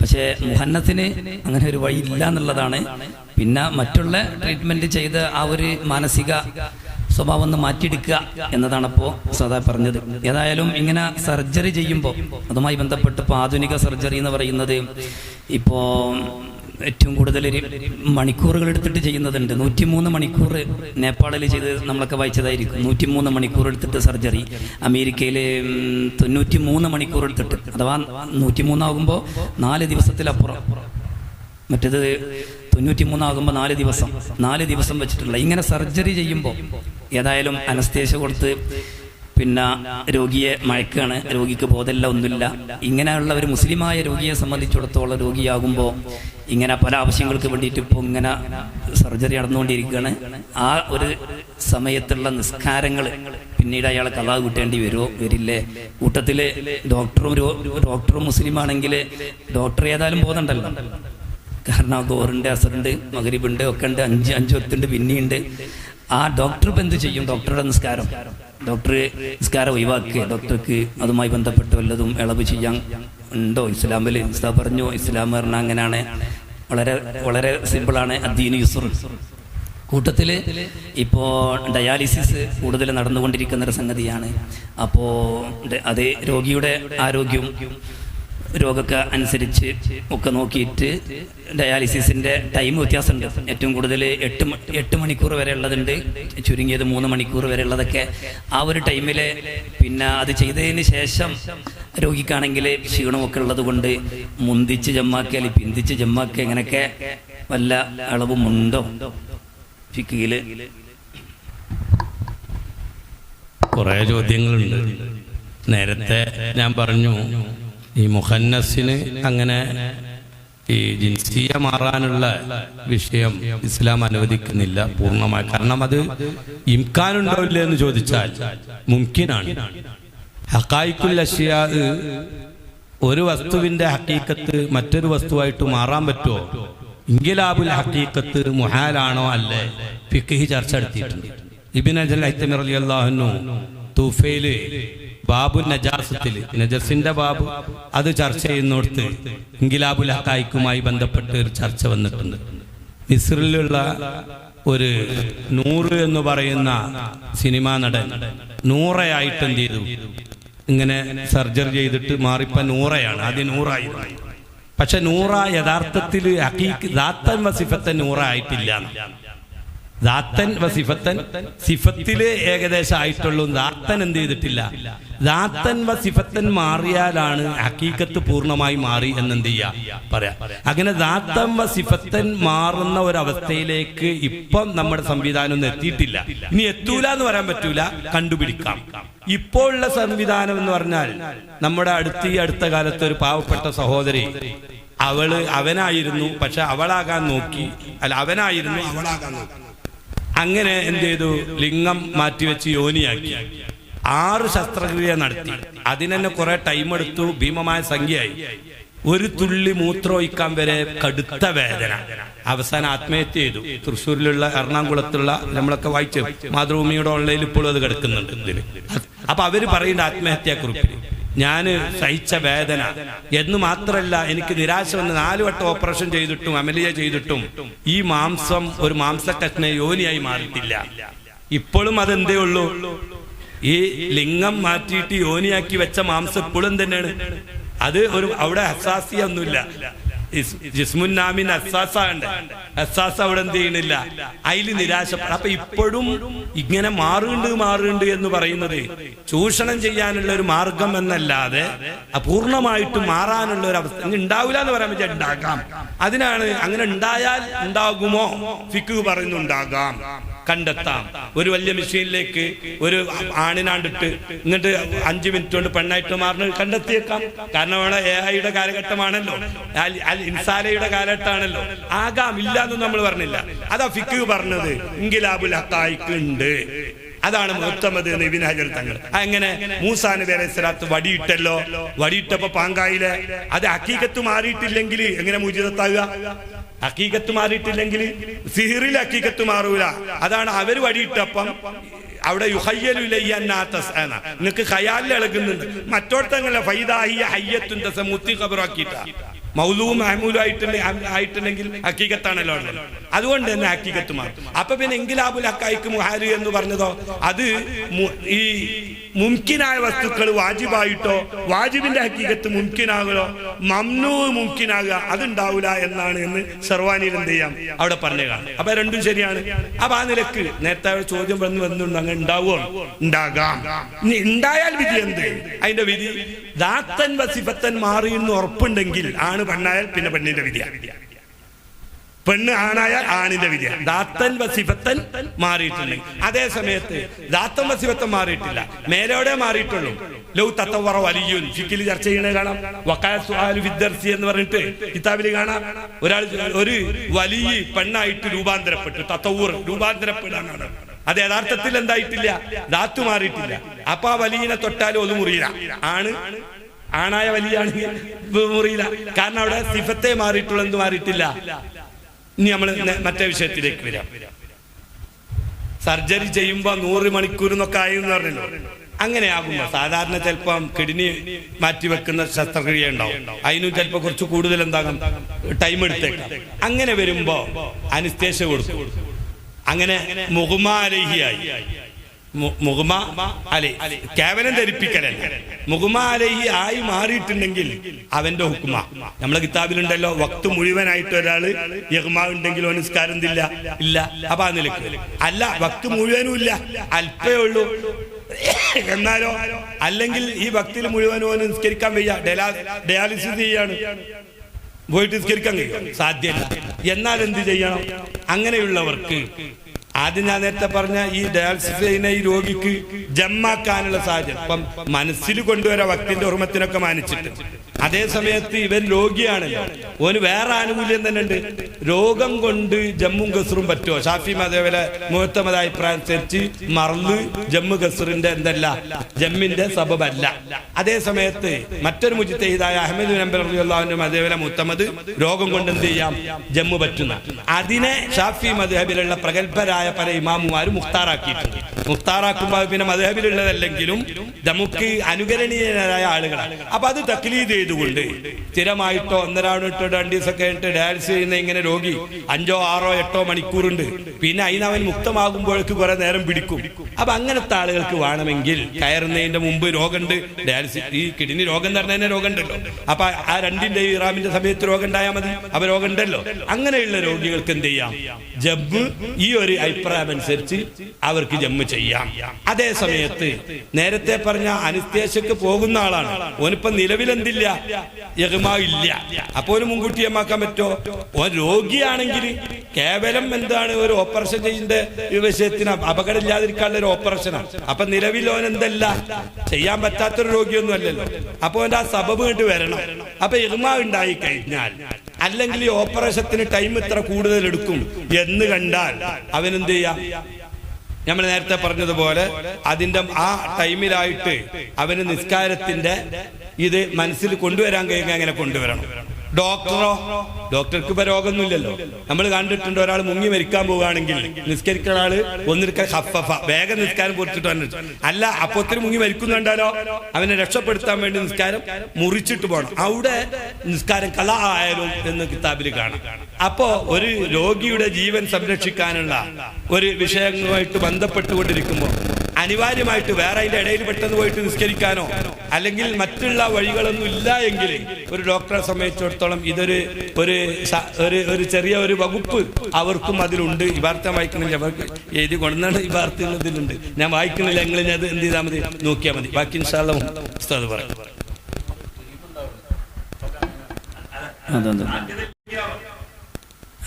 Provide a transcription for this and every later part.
പക്ഷേ മുഹന്നത്തിന് അങ്ങനെ ഒരു വഴി ഇല്ല എന്നുള്ളതാണ്. പിന്നെ മറ്റുള്ള ട്രീറ്റ്മെന്റ് ചെയ്ത് ആ ഒരു മാനസിക സ്വഭാവം ഒന്ന് മാറ്റിയെടുക്കുക എന്നതാണ് ഇപ്പോൾ സദാ പറഞ്ഞത്. ഏതായാലും ഇങ്ങനെ സർജറി ചെയ്യുമ്പോൾ അതുമായി ബന്ധപ്പെട്ട് ഇപ്പോൾ ആധുനിക സർജറി എന്ന് പറയുന്നത് ഇപ്പോൾ ഏറ്റവും കൂടുതൽ മണിക്കൂറുകൾ എടുത്തിട്ട് ചെയ്യുന്നതുണ്ട്. 103 മണിക്കൂർ നേപ്പാളിൽ ചെയ്ത് നമ്മളൊക്കെ വായിച്ചതായിരിക്കും. 103 മണിക്കൂർ എടുത്തിട്ട് സർജറി. അമേരിക്കയിൽ 93 മണിക്കൂർ എടുത്തിട്ട്, അഥവാ 103 ആകുമ്പോൾ 4 ദിവസത്തിലപ്പുറം, മറ്റേത് 93 ആകുമ്പോൾ 4 ദിവസം വെച്ചിട്ടുള്ള ഇങ്ങനെ സർജറി ചെയ്യുമ്പോൾ ഏതായാലും അനസ്തേഷ്യ കൊടുത്ത് പിന്നെ രോഗിയെ മയക്കാണ്. രോഗിക്ക് ബോധമില്ല, ഒന്നുമില്ല. ഇങ്ങനെയുള്ള ഒരു മുസ്ലിമായ രോഗിയെ സംബന്ധിച്ചിടത്തോളം രോഗിയാകുമ്പോൾ ഇങ്ങനെ പല ആവശ്യങ്ങൾക്ക് വേണ്ടിയിട്ട് ഇപ്പോൾ ഇങ്ങനെ സർജറി നടന്നുകൊണ്ടിരിക്കുകയാണ്. ആ ഒരു സമയത്തുള്ള നിസ്കാരങ്ങൾ പിന്നീട് അയാൾ ഖളാ കൂട്ടേണ്ടി വരുമോ വരില്ലേ? കൂട്ടത്തിൽ ഡോക്ടറും മുസ്ലിമാണെങ്കിൽ ഡോക്ടർ ഏതായാലും ബോധമുണ്ടല്ലോ. കാരണം ദോറുണ്ട്, അസറുണ്ട്, മഗ്രിബുണ്ട്, ഒക്കെ ഉണ്ട്, 5 വക്തുണ്ട്, പിന്നെയുണ്ട്. ആ ഡോക്ടർ ഇപ്പം എന്ത് ചെയ്യും? ഡോക്ടറുടെ നിസ്കാരം ഒഴിവാക്കുക. ഡോക്ടർക്ക് അതുമായി ബന്ധപ്പെട്ട് വല്ലതും ഇളവ് ചെയ്യാൻ ഉണ്ടോ ഇസ്ലാമിൽ? ഉസ്താദ് പറഞ്ഞു ഇസ്ലാം പറഞ്ഞാൽ അങ്ങനെയാണ്, വളരെ വളരെ സിമ്പിളാണ്. അദ്ദീനു യുസ്ർ. കൂട്ടത്തിൽ ഇപ്പോൾ ഡയാലിസിസ് കൂടുതൽ നടന്നുകൊണ്ടിരിക്കുന്നൊരു സംഗതിയാണ്. അപ്പോൾ അത് രോഗിയുടെ ആരോഗ്യവും രോഗമൊക്കെ അനുസരിച്ച് ഒക്കെ നോക്കിയിട്ട് ഡയാലിസിസിൻ്റെ ടൈം വ്യത്യാസമുണ്ട്. ഏറ്റവും കൂടുതൽ 8 മണിക്കൂർ വരെ ഉള്ളതുണ്ട്, ചുരുങ്ങിയത് 3 മണിക്കൂർ വരെ ഉള്ളതൊക്കെ. ആ ഒരു ടൈമിൽ പിന്നെ അത് ചെയ്തതിന് ശേഷം രോഗിക്കാണെങ്കിൽ ക്ഷീണമൊക്കെ ഉള്ളത് കൊണ്ട് മുന്തിച്ച് ജമ്മാക്കിയാൽ പിന്തിച്ച് ജമ്മാക്കുക, അങ്ങനെയൊക്കെ വല്ല അളവുമുണ്ടോ ഫിഖില്? കുറേ ചോദ്യങ്ങളുണ്ട്. നേരത്തെ ഞാൻ പറഞ്ഞു ഈ മുഖന്നസിന് അങ്ങനെ ഈ ജിൻസിയ മാറാനുള്ള വിഷയം ഇസ്ലാം അനുവദിക്കുന്നില്ല പൂർണ്ണമായി. കാരണം അത് ഇംകാനുണ്ടോ ഇല്ല എന്ന് ചോദിച്ചാൽ മുംകിനാണ്. ഹഖായിഖുൽ അശ്യാ, ഒരു വസ്തുവിന്റെ ഹഖീഖത്ത് മറ്റൊരു വസ്തുവായിട്ട് മാറാൻ പറ്റുമോ? ഇൻഖിലാബുൽ ഹഖീഖത്ത് മുഹാലാണോ അല്ലേ? ഫിഖ്ഹി ചർച്ച നടത്തിയിട്ടുണ്ട്. ഇബ്നു ഹജർ ഹൈതമി റളിയല്ലാഹു അൻഹു തൂഫയില് ബാബു നജാസത്തിൽ, നജസിന്റെ ബാബു, അത് ചർച്ച ചെയ്യുന്നിടത്ത് ഇൻഖിലാബുൽ ഹഖായിഖുമായി ബന്ധപ്പെട്ട് ഒരു ചർച്ച വന്നിട്ടുണ്ട്. മിസ്രിലുള്ള ഒരു നൂറ് എന്ന് പറയുന്ന സിനിമാ നടൻ നൂറയായിട്ട് എന്ത് ചെയ്തു? ഇങ്ങനെ സർജറി ചെയ്തിട്ട് മാറിപ്പ നൂറയാണ്. ആദ്യം നൂറായി. പക്ഷെ നൂറ യഥാർത്ഥത്തിൽ ദാത്തൻ വസിഫത്തൻ നൂറ ആയിട്ടില്ല. ദാത്തൻ വസിഫത്തൻ സിഫത്തില് ഏകദേശം ആയിട്ടുള്ളൂ. ദാത്തൻ എന്ത് ചെയ്തിട്ടില്ല? ദാത്തൻ വസിഫത്തൻ മാറിയാലാണ് ഹഖീഖത്ത് പൂർണ്ണമായി മാറി എന്നെന്ത് ചെയ്യാ പറയാം. അങ്ങനെ ദാത്തൻ വസിഫത്തൻ മാറുന്ന ഒരവസ്ഥയിലേക്ക് ഇപ്പം നമ്മുടെ സംവിധാനം ഒന്നും എത്തിയിട്ടില്ല. ഇനി എത്തൂല എന്ന് പറയാൻ പറ്റൂല, കണ്ടുപിടിക്കാം. ഇപ്പോഴുള്ള സംവിധാനം എന്ന് പറഞ്ഞാൽ നമ്മുടെ അടുത്ത കാലത്ത് ഒരു പാവപ്പെട്ട സഹോദരി, അവനായിരുന്നു പക്ഷെ അവളാകാൻ നോക്കി, അല്ല അവനായിരുന്നു അവളാകാൻ നോക്കി. അങ്ങനെ എന്ത് ചെയ്തു? ലിംഗം മാറ്റിവെച്ച് യോനിയാക്കി 6 ശസ്ത്രക്രിയ നടത്തി. അതിനെന്നെ കുറെ ടൈം എടുത്തു, ഭീമമായ സംഖ്യയായി. ഒരു തുള്ളി മൂത്രമൊഴിക്കാൻ വരെ കടുത്ത വേദന. അവസാനം ആത്മഹത്യ ചെയ്തു. തൃശ്ശൂരിലുള്ള, എറണാകുളത്തുള്ള, നമ്മളൊക്കെ വായിച്ചു, മാതൃഭൂമിയുടെ ഓൺലൈനിൽ ഇപ്പോഴും അത് കിടക്കുന്നുണ്ട് ഇതിന്. അപ്പൊ അവര് പറയുന്ന ആത്മഹത്യാക്കുറിപ്പിൽ ഞാൻ സഹിച്ച വേദന എന്ന് മാത്രമല്ല, എനിക്ക് നിരാശ വന്ന് 4 വട്ടം ഓപ്പറേഷൻ ചെയ്തിട്ടും അമലിയ ചെയ്തിട്ടും ഈ മാംസം ഒരു മാംസക്കഷ്ണ യോനിയായി മാറിയിട്ടില്ല. ഇപ്പോഴും അതെന്തേ ഉള്ളൂ? ഈ ലിംഗം മാറ്റിയിട്ട് യോനിയാക്കി വെച്ച മാംസം ഇപ്പോഴും തന്നെയാണ്. അത് അവിടെ ഹസാസിയ ഒന്നുമില്ല. ജിസ്മുന്നാമിൻ ഹസാസ് അവിടെ എന്ത് ചെയ്യണില്ല, അതിൽ നിരാശ. അപ്പൊ ഇപ്പോഴും ഇങ്ങനെ മാറുണ്ട് എന്ന് പറയുന്നത് ചൂഷണം ചെയ്യാനുള്ള ഒരു മാർഗം എന്നല്ലാതെ പൂർണ്ണമായിട്ട് മാറാനുള്ള ഒരു അവസ്ഥ ഉണ്ടാവില്ല എന്ന് പറയാൻ പറ്റിയ ഉണ്ടാകാം. അതിനാണ് അങ്ങനെ ഉണ്ടായാൽ ഉണ്ടാകുമോ? ഫിഖ് പറയുന്നുണ്ടാകാം, കണ്ടെത്താം. ഒരു വലിയ മെഷീനിലേക്ക് ഒരു ആണിനാണ്ടിട്ട് എന്നിട്ട് 5 മിനിറ്റ് കൊണ്ട് പെണ്ണായിട്ട് മാറുന്നത് കണ്ടെത്തിയേക്കാം. കാരണം അവിടെ AI-യുടെ കാലഘട്ടമാണല്ലോ, ഇൻസാലയുടെ കാലഘട്ടമാണല്ലോ. ആകാം, ഇല്ല എന്ന് നമ്മൾ പറഞ്ഞില്ല. അതാ ഫിഖ് പറഞ്ഞത്. ഇൻഖിലാബുൽ ഹഖായിഖ് ഉണ്ട്. അതാണ് മുഹത്തമദ് എന്ന് ഇബ്നു ഹജർ തങ്ങൾ. അങ്ങനെ മൂസാ നബി അലൈഹി സ്വലാത്ത് വടിയിട്ടല്ലോ, വടിയിട്ടപ്പോ പാങ്കായിലെ അത് ഹഖീഖത്ത് മാറിയിട്ടില്ലെങ്കിൽ എങ്ങനെ മുജിദത്താകുക? ഹഖീഖത്ത് മാറിയിട്ടില്ലെങ്കിൽ സിഹിറിൽ ഹഖീഖത്ത് മാറൂല. അതാണ് അവര് വടിയിട്ടപ്പം അവിടെ നിങ്ങൾക്ക് ഖയാലിൽ ഇളകുന്നുണ്ട്. മറ്റോടത്തങ്ങളെ ഫൈദാഹിയ ഹയ്യത്തുൻ തസമുത്തി ഖബറാക്കിയിട്ടാ. മൗലൂവും മഹമൂലും ആയിട്ടുണ്ടെങ്കിൽ ഹക്കീകത്താണല്ലോ ഉള്ളത്. അതുകൊണ്ട് തന്നെ ഹക്കീകത്ത് മാറും. അപ്പൊ പിന്നെ എങ്കിലാബുൽ ഹക്കായിക്ക് മുഹാരി എന്ന് പറഞ്ഞതോ അത് ഈ മുംകിനായ വസ്തുക്കൾ വാജിബായിട്ടോ വാജിബിന്റെ ഹക്കീകത്ത് മുംകിനാകലോ മംനൂ മുംകിനാകുക അതുണ്ടാവില്ല എന്നാണ് എന്ന് സർവാനിയിൽ എന്ത് ചെയ്യാം അവിടെ പറഞ്ഞു കാണാം. അപ്പൊ രണ്ടും ശരിയാണ്. അപ്പൊ ആ നിലക്ക് നേരത്തെ ചോദ്യം വന്നുണ്ട് അങ്ങനെ ഉണ്ടാവുമോ? ഉണ്ടാകാം. ഇനി ഉണ്ടായാൽ വിധി എന്ത്? അതിന്റെ വിധി ദാത്തൻ വസിഫത്തൻ മാറി എന്ന് ഉറപ്പുണ്ടെങ്കിൽ ആണ് പെണ്ണായാൽ പിന്നെ പെണ്ണിന്റെ വിധിയാണ്, പെണ്ണ് ആണായാൽ ആണിന്റെ വിധിയാണ്. ദാത്തൻ വസിഫത്തൻ മാറിയിട്ടുണ്ടെങ്കിൽ. അതേ സമയത്ത് ദാത്തൻ വസിഫത്തൻ മാറിയിട്ടില്ല, മേലോടെ മാറിയിട്ടുള്ളൂ. ലൗ തത്തവറ വലിയുൻ ഫിക്കിൽ ചർച്ച ചെയ്യണേ കാണാം. വഖായ സുആലു ഫിദ്ദർസി എന്ന് പറഞ്ഞിട്ട് കിതാബിൽ കാണാം. ഒരു വലിയ പെണ്ണായിട്ട് രൂപാന്തരപ്പെട്ടു, തത്തവൂർ രൂപാന്തരപ്പെടാനാണ്. അത് യഥാർത്ഥത്തിൽ എന്തായിട്ടില്ല, ദാത്തു മാറിയിട്ടില്ല. അപ്പൊ ആ വലിയനെ തൊട്ടാലും അത് മുറിയില്ല. ആണായ വലിയാണെങ്കിൽ മുറിയില്ല. കാരണം അവിടെ സിഫത്തെ മാറിയിട്ടുള്ള എന്ത് മാറിയിട്ടില്ല. ഇനി നമ്മൾ മറ്റേ വിഷയത്തിലേക്ക് വരാം. സർജറി ചെയ്യുമ്പോ 100 മണിക്കൂർ എന്നൊക്കെ ആയി എന്ന് പറഞ്ഞല്ലോ. അങ്ങനെ ആകുമ്പോ സാധാരണ ചിലപ്പം കിഡ്നി മാറ്റിവെക്കുന്ന ശസ്ത്രക്രിയ ഉണ്ടാവും. അതിനും ചിലപ്പോ കുറച്ച് കൂടുതൽ എന്താകും ടൈം എടുത്തേക്കാം. അങ്ങനെ വരുമ്പോ അനസ്തേഷ്യ കൊടുക്കും. അങ്ങനെ മുഹ്മാലഹിയായി കേവലം ധരിപ്പിക്കലല്ല, മുഹ്മാലഹി ആയി മാറിയിട്ടുണ്ടെങ്കിൽ അവന്റെ ഹുക്മ നമ്മളെ കിതാബിലുണ്ടല്ലോ. വക്ത് മുഴുവനായിട്ട് ഒരാള് യഹ്മാ ഉണ്ടെങ്കിൽ നിസ്കാരം ഇല്ല. അപ്പൊ ആ നിലക്ക് അല്ല, വക്ത് മുഴുവനും ഇല്ല, അല്പേ ഉള്ളൂ. എന്നാലോ അല്ലെങ്കിൽ ഈ ഭക്തിയിൽ മുഴുവനോ നിസ്കരിക്കാൻ വയ്യ, ഡയാലിസിസ് ചെയ്യാണ്, പോയിട്ട് നിസ്കരിക്കാൻ കഴിയും, സാധ്യമല്ല. എന്നാൽ എന്ത് ചെയ്യണം? അങ്ങനെയുള്ളവർക്ക് ആദ്യം ഞാൻ നേരത്തെ പറഞ്ഞ ഈ ഡയാലിസിസ് ചെയ്യുന്ന ഈ രോഗിക്ക് ജമ്മാക്കാനുള്ള സാഹചര്യം ഇപ്പം മനസ്സിൽ കൊണ്ടുവരാം, ഭക്തിന്റെ ഓർമ്മത്തിനൊക്കെ മാനിച്ചിട്ട്. അതേ സമയത്ത് ഇവൻ രോഗിയാണല്ലോ, ഓന് വേറെ ആനുകൂല്യം തന്നെ ഉണ്ട്. രോഗം കൊണ്ട് ജമ്മും ഗസറും പറ്റുമോ? ഷാഫി അതേപോലെ മുഹത്തമദ് അഭിപ്രായം അനുസരിച്ച് മറന്ന് ജമ്മു ഗസറിന്റെ എന്തല്ല, ജമ്മിന്റെ സബബല്ല. അതേ സമയത്ത് മറ്റൊരു മുജ്തഹിദായ അഹ്മദ് ബിൻ ഹംബൽ റളിയല്ലാഹു അൻഹു അതേപോലെ മുഹത്തമദ് രോഗം കൊണ്ട് എന്ത് ചെയ്യാം, ജമ്മു പറ്റുന്ന. അതിനെ ഷാഫി മദ്ഹബിലുള്ള പ്രഗത്ഭരായ പല ഇമാമുമാരും മുഖ്താറാക്കിയിട്ടുണ്ട്. മുഖ്താറാക്കുമ്പോൾ പിന്നെ മദ്ഹബിലുള്ളതല്ലെങ്കിലും നമുക്ക് അനുകരണീയരായ ആളുകളാണ്. അപ്പൊ അത് തക്ലീദ് ചെയ്തുകൊണ്ട് സ്ഥിരമായിട്ടോ 1.5 2 ദിവസമൊക്കെ ആയിട്ട് ഡയാലിസിസ് ചെയ്യുന്ന ഇങ്ങനെ രോഗി 5 6 8 മണിക്കൂറുണ്ട്. പിന്നെ അതിന് അവൻ മുക്തമാകുമ്പോഴേക്ക് കുറെ നേരം പിടിക്കും. അപ്പൊ അങ്ങനത്തെ ആളുകൾക്ക് വേണമെങ്കിൽ കയറുന്നതിന്റെ മുമ്പ് രോഗമുണ്ട്, ഡയാലിസിസ് ഈ കിഡ്നി രോഗം എന്ന് പറഞ്ഞ രോഗം ഉണ്ടല്ലോ. അപ്പൊ ആ രണ്ടിന്റെ ഇറാമിന്റെ സമയത്ത് രോഗം ഉണ്ടായാൽ മതി, അപ്പൊ രോഗം ഉണ്ടല്ലോ. അങ്ങനെയുള്ള രോഗികൾക്ക് എന്ത് ചെയ്യാം, ജമ്മ് ഈ ഒരു അഭിപ്രായം അനുസരിച്ച് അവർക്ക് ജമ്മ് ചെയ്യാം. അതേ സമയത്ത് നേരത്തെ പറഞ്ഞ അനസ്തേഷ്യക്ക് പോകുന്ന ആളാണ്, ഓനിപ്പോ നിലവിലെന്തില്ല, യഗ്മാ ഇല്ല. അപ്പൊ ഒരു മുൻകൂട്ടി യമാക്കാൻ പറ്റോ? ഓൻ രോഗിയാണെങ്കിൽ കേവലം എന്താണ് ഒരു ഓപ്പറേഷൻ ചെയ്യുന്ന വിഷയത്തിന് അപകടമില്ലാതിരിക്കാനുള്ള ഒരു ഓപ്പറേഷനാണ്. അപ്പൊ നിലവിൽ ഓൻ എന്തല്ല ചെയ്യാൻ പറ്റാത്തൊരു രോഗിയൊന്നും അല്ലല്ലോ. അപ്പൊ ഓൻ്റെ ആ സബബ് കണ്ട് വരണം. അപ്പൊ യഗ്മാ ഉണ്ടായി കഴിഞ്ഞാൽ അല്ലെങ്കിൽ ഈ ഓപ്പറേഷത്തിന് ടൈം ഇത്ര കൂടുതൽ എടുക്കും എന്ന് കണ്ടാൽ അവനെന്ത് ചെയ്യാം, നമ്മൾ നേരത്തെ പറഞ്ഞതുപോലെ അതിന്റെ ആ ടൈമിലായിട്ട് അവന് നിസ്കാരത്തിന്റെ ഇത് മനസ്സിൽ കൊണ്ടുവരാൻ കഴിയുക. അങ്ങനെ കൊണ്ടുവരണം. ഡോക്ടർക്ക് ഇപ്പൊ രോഗമൊന്നുമില്ലല്ലോ. നമ്മൾ കണ്ടിട്ടുണ്ട്, ഒരാൾ മുങ്ങി മരിക്കാൻ പോവുകയാണെങ്കിൽ നിസ്കരിക്കുന്ന ആള് ഒന്നിരിക്കാൻ ഹഫഫ വേഗം നിസ്കാരം പൊറിച്ചിട്ട് വന്നിട്ട് അല്ല, അപ്പൊ ഒത്തിരി മുങ്ങി മരിക്കുന്നുണ്ടല്ലോ, അവനെ രക്ഷപ്പെടുത്താൻ വേണ്ടി നിസ്കാരം മുറിച്ചിട്ട് പോകണം. അവിടെ നിസ്കാരം കല ആയാലും എന്ന് കിതാബിൽ കാണാം. അപ്പോ ഒരു രോഗിയുടെ ജീവൻ സംരക്ഷിക്കാനുള്ള ഒരു വിഷയങ്ങളുമായിട്ട് ബന്ധപ്പെട്ടുകൊണ്ടിരിക്കുമ്പോൾ അനിവാര്യമായിട്ട് വേറെ അതിന്റെ ഇടയിൽ പെട്ടെന്ന് പോയിട്ട് നിസ്കരിക്കാനോ അല്ലെങ്കിൽ മറ്റുള്ള വഴികളൊന്നും ഇല്ല എങ്കിൽ ഒരു ഡോക്ടറെ സംബന്ധിച്ചിടത്തോളം ഇതൊരു ഒരു ചെറിയ ഒരു വകുപ്പ് അവർക്കും അതിലുണ്ട്. ഈ വാർത്ത വായിക്കണില്ല, അവർക്ക് എഴുതി കൊണ്ടുവന്നാണ് ഈ വാർത്ത ഇതിലുണ്ട്. ഞാൻ വായിക്കണില്ല, നിങ്ങൾ അത് എന്ത് ചെയ്താൽ മതി, നോക്കിയാൽ മതി. ബാക്കി ഇൻഷാ അല്ലാഹ് ഉസ്താദ് പറയും.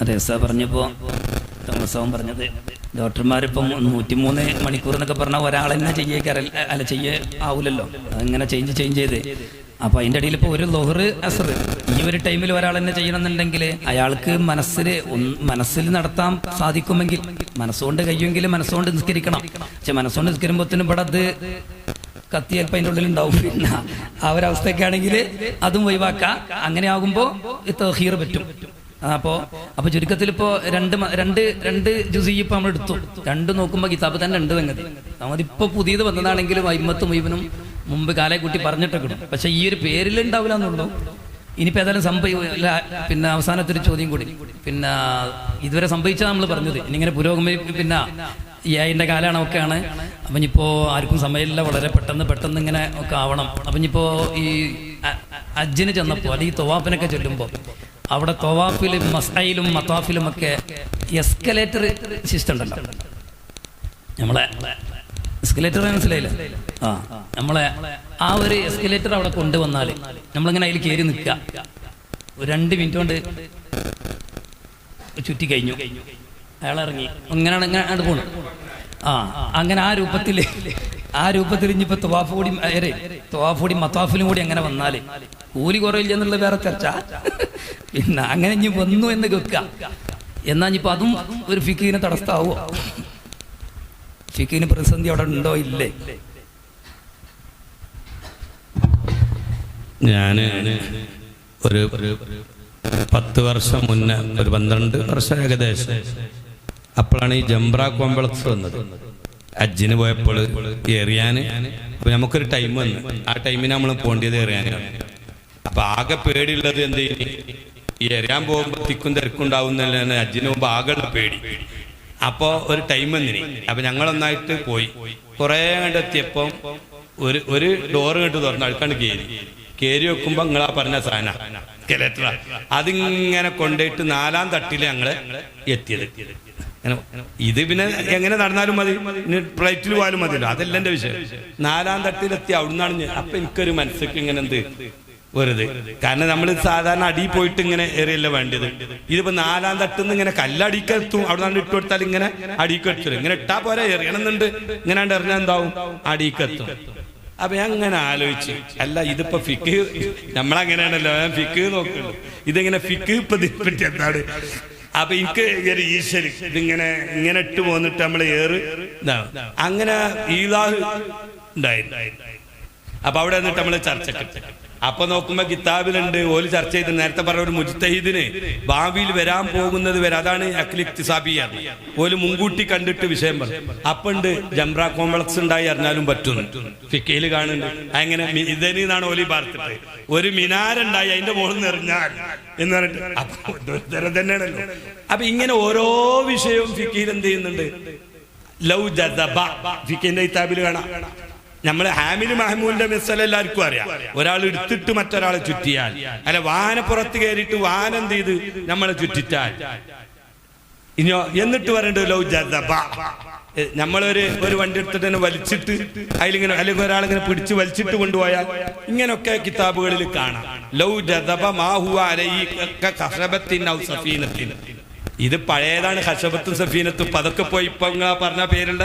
അതെ, ഉസ്താദ് പറഞ്ഞപ്പോ തോമസവൻ പറഞ്ഞത് ഡോക്ടർമാരിപ്പം 103 മണിക്കൂർ എന്നൊക്കെ പറഞ്ഞാൽ ഒരാളെന്നെ ചെയ്യേ ആവൂലല്ലോ, അതങ്ങനെ ചേഞ്ച് ചെയ്ത്. അപ്പൊ അതിന്റെ ഇടയിൽ ഇപ്പൊ ഒരു ലോഹർ അസർ ഈ ഒരു ടൈമിൽ ഒരാൾ തന്നെ ചെയ്യണമെന്നുണ്ടെങ്കിൽ അയാൾക്ക് മനസ്സിൽ നടത്താൻ സാധിക്കുമെങ്കിൽ, മനസ്സുകൊണ്ട് കഴിയുമെങ്കിൽ മനസ്സുകൊണ്ട് നിസ്കരിക്കണം. പക്ഷെ മനസ്സുകൊണ്ട് നിസ്കരിക്കുമ്പോഴത്തേനും ഇവിടെ അത് കത്തി ചിലപ്പോൾ അതിൻ്റെ ഉള്ളിൽ ഉണ്ടാവും. പിന്നെ ആ ഒരവസ്ഥയൊക്കെ ആണെങ്കിൽ അതും ഒഴിവാക്കാം. അങ്ങനെ ആകുമ്പോൾ തഹീർ പറ്റും. അപ്പൊ ചുരുക്കത്തിൽ ഇപ്പോ രണ്ട് ജുസി ഇപ്പൊ നമ്മൾ എടുത്തു. രണ്ട് നോക്കുമ്പോ കിതാബ് തന്നെ ഉണ്ട് സംഗതി. നമ്മളിപ്പോ പുതിയത് വന്നതാണെങ്കിലും അയിമത്തും മുഴുവനും മുമ്പ് കാലെ കൂട്ടി പറഞ്ഞിട്ടൊക്കെ ഇടും. പക്ഷെ ഈ ഒരു പേരിൽ ഉണ്ടാവില്ല എന്നുള്ളൂ. ഇനിയിപ്പോൾ ഏതായാലും പിന്നെ അവസാനത്തെ ഒരു ചോദ്യം കൂടി. പിന്നെ ഇതുവരെ സംഭവിച്ചാൽ നമ്മൾ പറഞ്ഞത് ഇനിയിങ്ങനെ പുരോഗമി പിന്നെ AI-ൻ്റെ കാലമാണ് ഒക്കെയാണ്. അപ്പം ഇനിയിപ്പോൾ ആർക്കും സമയമില്ല, വളരെ പെട്ടെന്ന് ഇങ്ങനെ ഒക്കെ ആവണം. അപ്പം ഇനിയിപ്പോൾ ഈ ഹജ്ജിന് ചെന്നപ്പോൾ അല്ലെങ്കിൽ ഈ തൊവാഫിനൊക്കെ ചെല്ലുമ്പോൾ അവിടെ തൊവാഫിലും മസ്അയിലും മത്താഫിലും ഒക്കെ എസ്കലേറ്റർ സിസ്റ്റം ഉണ്ടല്ലോ. നമ്മളെ എസ്കലേറ്റർ മനസ്സിലായില്ല? നമ്മളെ ആ ഒരു എസ്കലേറ്റർ അവിടെ കൊണ്ടുവന്നാൽ നമ്മളിങ്ങനെ അതിൽ കയറി നിൽക്കുക, ഒരു 2 മിനിറ്റ് കൊണ്ട് ചുറ്റി കഴിഞ്ഞു, അയാൾ ഇറങ്ങി, അങ്ങനെയാണ് പോണു. അങ്ങനെ ആ രൂപത്തിൽ ഇനിയിപ്പോൾ തൊവാഫൂടി മത്താഫിലും കൂടി അങ്ങനെ വന്നാൽ കൂലി കുറയില്ല എന്നുള്ള വേറെ ചർച്ച. പിന്നെ അങ്ങനെ ഇനി വന്നു എന്ന് വെക്കുക, എന്നാൽ ഇനിയിപ്പോൾ അതും ഒരു ഫിഖിന് തടസ്സമാവോ? ഫിഖിന് പ്രതിസന്ധി അവിടെ ഉണ്ടോ ഇല്ലേ? ഞാൻ ഒരു 10 വർഷം മുന്നേ, ഒരു 12 വർഷം ഏകദേശം, അപ്പോഴാണ് ഈ ജംറ കോംപ്ലക്സ് വന്നത്. ഹജ്ജിന് പോയപ്പോൾ എറിയാൻ അപ്പൊ നമുക്കൊരു ടൈം വന്നു. ആ ടൈമിന് നമ്മൾ പോകേണ്ടത് എറിയാനാണ്. അപ്പൊ ആകെ പേടിയുള്ളത് എന്ത് ചെയ്യും, ഈ എറിയാൻ പോകുമ്പോൾ തിക്കും തിരക്കുണ്ടാവുന്നല്ലാണ് ഹജ്ജിന് പോകുമ്പോൾ ആകെയുള്ള പേടി. അപ്പോൾ ഒരു ടൈം വന്നിനി. അപ്പൊ ഞങ്ങളൊന്നായിട്ട് പോയി കുറേ കണ്ടെത്തിയപ്പോൾ ഒരു ഡോറ് കണ്ട് തുറന്ന് അടുക്കാണ്ട് കയറി വെക്കുമ്പോ നിങ്ങളാ പറഞ്ഞ സാധന സ്കെലറ്റർ അതിങ്ങനെ കൊണ്ടുപോയിട്ട് 4ാം തട്ടിൽ ഞങ്ങള് എത്തിയത്. ഇത് പിന്നെ എങ്ങനെ നടന്നാലും മതി, ഫ്ലൈറ്റിൽ പോയാലും മതിയല്ലോ, അതല്ല എന്റെ വിഷയം. 4ാം തട്ടിലെത്തി അവിടുന്നാണ്. അപ്പൊ എനിക്കൊരു മനസ്സിലേക്ക് ഇങ്ങനെ എന്ത് വെറുതെ, കാരണം നമ്മൾ സാധാരണ അടിയിൽ പോയിട്ട് ഇങ്ങനെ ഏറിയല്ല വേണ്ടത്. ഇതിപ്പോ 4ാം തട്ടിന്ന് ഇങ്ങനെ കല്ലടിക്കെത്തും, അവിടെ ഇട്ട് കൊടുത്താൽ ഇങ്ങനെ അടിക്കെടുത്തു. ഇങ്ങനെ ഇട്ടാ പോരാ, എറിയണമെന്നുണ്ട്. ഇങ്ങനെ എറിഞ്ഞാൽ എന്താവും, അടിക്കെത്തും. അപ്പൊ ഞാൻ ഇങ്ങനെ ആലോചിച്ചു, അല്ല ഇതിപ്പോ ഫിക്ക് നമ്മളങ്ങനെയാണല്ലോ, ഞാൻ ഫിക്ക് നോക്കുള്ളൂ, ഇതെങ്ങനെ ഫിക്ക് പറ്റി എന്താണ്? അപ്പൊ എനിക്ക് ഈശ്വരി ഇതിങ്ങനെ ഇട്ട് പോന്നിട്ട് നമ്മള് അങ്ങനെ ഈലാഹ് ഉണ്ടായിരുന്നു. അപ്പൊ അവിടെ നിന്നിട്ട് നമ്മള് ചർച്ച. അപ്പൊ നോക്കുമ്പോ കിതാബിലുണ്ട് ഓല് ചർച്ച ചെയ്ത് നേരത്തെ പറഞ്ഞ ഒരു മുജ്തഹിദിന് ഭാവിയിൽ വരാൻ പോകുന്നത് വരെ, അതാണ് അഖിലിക്തിസാബിയാണ്. ഓല് മുൻകൂട്ടി കണ്ടിട്ട് വിഷയം പറഞ്ഞു. അപ്പൊ ഉണ്ട് ജംറ കോംപ്ലക്സ് ഉണ്ടായി അറിഞ്ഞാലും പറ്റുന്നു, ഫിക്കയില് കാണുന്നുണ്ട്. അങ്ങനെ ഇതെന്നാണ് ഓലി പാർത്തിട്ട് ഒരു മിനാരുണ്ടായി അതിന്റെ മുകളിൽ നിന്ന് എറിഞ്ഞാൽ എന്ന് പറഞ്ഞിട്ട് അപ്പൊ തന്നെയാണല്ലോ. അപ്പൊ ഇങ്ങനെ ഓരോ വിഷയവും ഫിക്കയിൽ എന്ത് ചെയ്യുന്നുണ്ട്, ലൗ ജദബ ഫിക്കിന്റെ കിതാബിൽ കാണാം. നമ്മള് ഹാമില് മഹമൂലിന്റെ മിസൽ എല്ലാവർക്കും അറിയാം. ഒരാൾ എടുത്തിട്ട് മറ്റൊരാളെ ചുറ്റിയാൽ, അല്ല വാനപ്പുറത്ത് കയറിയിട്ട് വാൻ എന്ത് ചെയ്ത് നമ്മളെ ചുറ്റിച്ചാൽ, ഇനിയോ എന്നിട്ട് പറയണ്ടത് ലൗ ജദബ. നമ്മളൊരു വണ്ടി എടുത്തിട്ട് തന്നെ വലിച്ചിട്ട് അതിലിങ്ങനെ, അല്ലെങ്കിൽ ഒരാളിങ്ങനെ പിടിച്ച് വലിച്ചിട്ട് കൊണ്ടുപോയാൽ, ഇങ്ങനൊക്കെ കിതാബുകളിൽ കാണാം. ലൗ ജദബ മാ ഹുവ അലൈഹി കസബത്തിൻ ഔ സഫീനത്തിൻ. ഇത് പഴയതാണ്, ഹശബത്തും സഫീനത്തും. അതൊക്കെ പോയി ഇപ്പൊ പറഞ്ഞ പേരുള്ള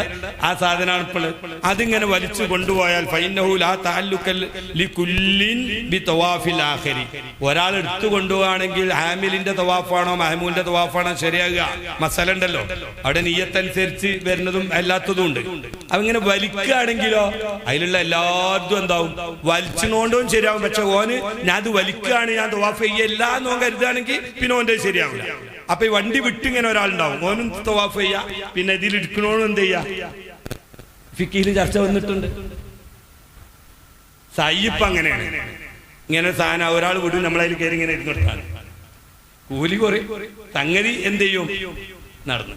ആ സാധനമാണ് ഇപ്പോൾ. അതിങ്ങനെ വലിച്ചു കൊണ്ടുപോയാൽ ഫൈനഹു ലാ തഅല്ലുക ലികുല്ലിൻ ബിതവാഫിൽ ആഖിരി. ഒരാൾ എടുത്തു കൊണ്ടുപോവാണെങ്കിൽ ഹാമിലിന്റെ തവാഫാണോ മഹമൂലിന്റെ തവാഫാണോ ശരിയാകുക മസല ഉണ്ടല്ലോ. അവിടെ നിയ്യത്തനുസരിച്ച് വരുന്നതും അല്ലാത്തതും ഉണ്ട്. അങ്ങനെ വലിക്കുകയാണെങ്കിലോ അതിലുള്ള എല്ലാവർക്കും എന്താവും, വലിച്ചുകൊണ്ടും ശരിയാവും. പക്ഷെ ഓന് ഞാൻ അത് വലിക്കുകയാണ്, ഞാൻ തവാഫ് ചെയ്യല്ല എന്നോ കരുതുകയാണെങ്കിൽ പിന്നെ ഓൻ്റെ ശരിയാവില്ല. അപ്പൊ ഈ വണ്ടി വിട്ടിങ്ങനെ ഒരാളുണ്ടാവും, ഓനും തവാഫ് ചെയ്യാ, പിന്നെ ഇതിൽ ഇരിക്കണോന്നും എന്ത് ചെയ്യാ. ഫിക്കിയിൽ ചർച്ച വന്നിട്ടുണ്ട്. സയ്യിപ്പ് അങ്ങനെയാണ്, ഇങ്ങനെ സാധനം ഒരാൾ വിടും, നമ്മളതിൽ കയറി ഇങ്ങനെ ഇരുന്നിട്ടാണ് കൂലി കുറേ സംഗതി എന്ത് ചെയ്യും നടന്നു.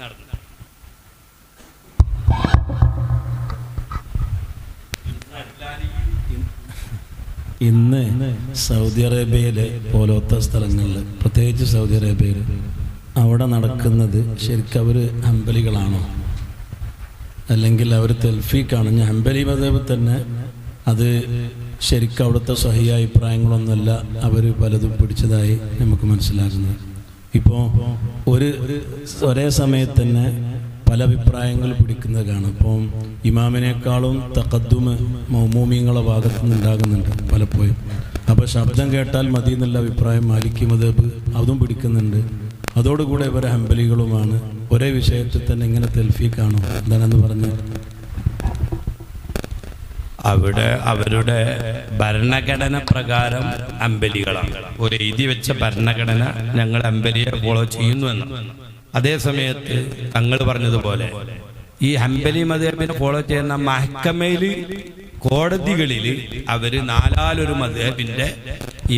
ഇന്ന് സൗദി അറേബ്യയിലെ പോലത്തെ സ്ഥലങ്ങളിൽ, പ്രത്യേകിച്ച് സൗദി അറേബ്യയിൽ അവിടെ നടക്കുന്നത് ശരിക്കും അവർ ഹംബലികളാണോ അല്ലെങ്കിൽ അവർ തെൽഫീക്കാണോ? ഞാൻ ഹംബലി മദ്ഹബ് തന്നെ അത് ശരിക്കും അവിടുത്തെ സഹിയ അഭിപ്രായങ്ങളൊന്നുമല്ല അവർ പലതും പിടിച്ചതായി നമുക്ക് മനസ്സിലാക്കുന്നത്. ഇപ്പോൾ ഒരേ സമയത്ത് തന്നെ പല അഭിപ്രായങ്ങൾ പിടിക്കുന്നത് കാണാം. ഇപ്പം ഇമാമിനേക്കാളും തഖദ്ദുമ് മൗമൂമിങ്ങളുടെ ഭാഗത്തു നിന്നുണ്ടാകുന്നുണ്ട് പലപ്പോഴും. അപ്പോൾ ശബ്ദം കേട്ടാൽ മതി എന്നുള്ള അഭിപ്രായം മാലിക്കി മദ്ഹബ് അതും പിടിക്കുന്നുണ്ട്. അതോടുകൂടെ ഇവരെ ഹംബലികളുമാണ്. ഒരേ വിഷയത്തിൽ തന്നെ ഇങ്ങനെ തെൽഫീക്കാണോ എന്താണെന്ന് പറഞ്ഞ് അവിടെ അവരുടെ ഭരണഘടന പ്രകാരം അമ്പലികളാണ്. ഒരു എഴുതി വെച്ച ഭരണഘടന ഞങ്ങൾ അമ്പലിയെ ഫോളോ ചെയ്യുന്നു എന്ന്. അതേ സമയത്ത് തങ്ങൾ പറഞ്ഞതുപോലെ ഈ ഹംബലി മദ്ഹബിനെ ഫോളോ ചെയ്യുന്ന മഹ്കമയിൽ കോടതികളിൽ അവര് 4-1 മദ്ഹബിന്റെ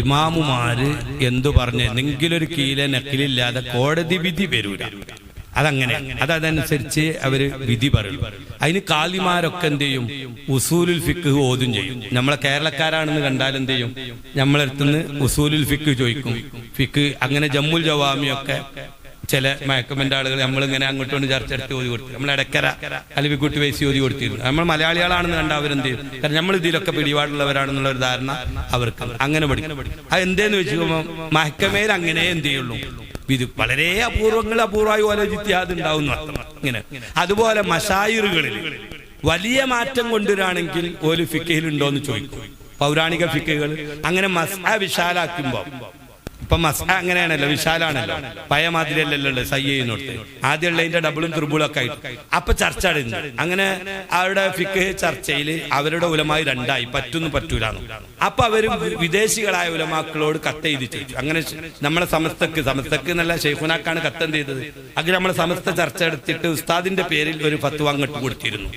ഇമാമുമാര് എന്തു പറഞ്ഞ എന്തെങ്കിലും ഒരു കീലെ നക്കിലില്ലാതെ കോടതി വിധി വരൂല. അതങ്ങനെ അതനുസരിച്ച് അവര് വിധി പറയും. അതിന് കാലിമാരൊക്കെ എന്ത് ചെയ്യും? ഉസൂലുൽ ഫിഖ് ഓതും ചെയ്യും. നമ്മളെ കേരളക്കാരാണെന്ന് കണ്ടാൽ എന്ത് ചെയ്യും? നമ്മളടുത്തുനിന്ന് ഉസൂലുൽ ഫിഖ് ചോദിക്കും. ഫിഖ് അങ്ങനെ ജമ്മുൽ ജവാമിയൊക്കെ ചില മയക്കമന്റെ ആളുകൾ നമ്മളിങ്ങനെ അങ്ങോട്ടുകൊണ്ട് ചർച്ച എടുത്ത് ഓതി കൊടുത്തു. നമ്മൾ ഇടക്കര അലവിക്കുട്ടി വേസി ഓതി കൊടുത്തിരുന്നു. നമ്മൾ മലയാളികളാണെന്ന് കണ്ട അവരെന്ത് ചെയ്യും? കാരണം നമ്മൾ ഇതിലൊക്കെ പിടിപാടുള്ളവരാണെന്നുള്ള ഒരു ധാരണ അവർക്ക് അങ്ങനെ പഠിക്കും. അത് എന്തേന്ന് വെച്ച് മഹക്കമേൽ അങ്ങനെ എന്ത് ചെയ്യുള്ളൂ? ഇത് വളരെ അപൂർവമായി ഓരോ ജിത്യാദ് ഉണ്ടാവുന്ന ഇങ്ങനെ. അതുപോലെ മശായിറുകളിൽ വലിയ മാറ്റം കൊണ്ടുവരാണെങ്കിൽ ഒരു ഫിഖിലുണ്ടോന്ന് ചോദിക്കും. പൗരാണിക ഫിഖുകൾ അങ്ങനെ മസ്ഹ വിശാലാക്കുമ്പോ ഇപ്പൊ മസ്ഹ അങ്ങനെയാണല്ലോ, വിശാലാണല്ലോ, പഴയ മാതിരിയല്ലല്ലോ സയ്യനോട്ട് ആദ്യമുള്ളതിന്റെ ഡബിളും ത്രിബിളും ഒക്കെ ആയിട്ട്. അപ്പൊ ചർച്ച അടയുന്നു. അങ്ങനെ അവരുടെ ഫിഖ് ചർച്ചയിൽ അവരുടെ ഉലമായി 2ആയി, പറ്റുന്നു പറ്റൂലാന്ന്. അപ്പൊ അവര് വിദേശികളായ ഉലമാക്കളോട് കത്ത് എഴുതി ചോദിച്ചു. അങ്ങനെ നമ്മളെ സമസ്തക്ക് നല്ല ഷെയ്ഖുനാക്കാണ് കത്തെന്ത് ചെയ്തത്. അങ്ങനെ നമ്മളെ സമസ്ത ചർച്ച എടുത്തിട്ട് ഉസ്താദിന്റെ പേരിൽ ഒരു ഫത്വ അങ്ങോട്ട് കൊടുത്തിരുന്നു.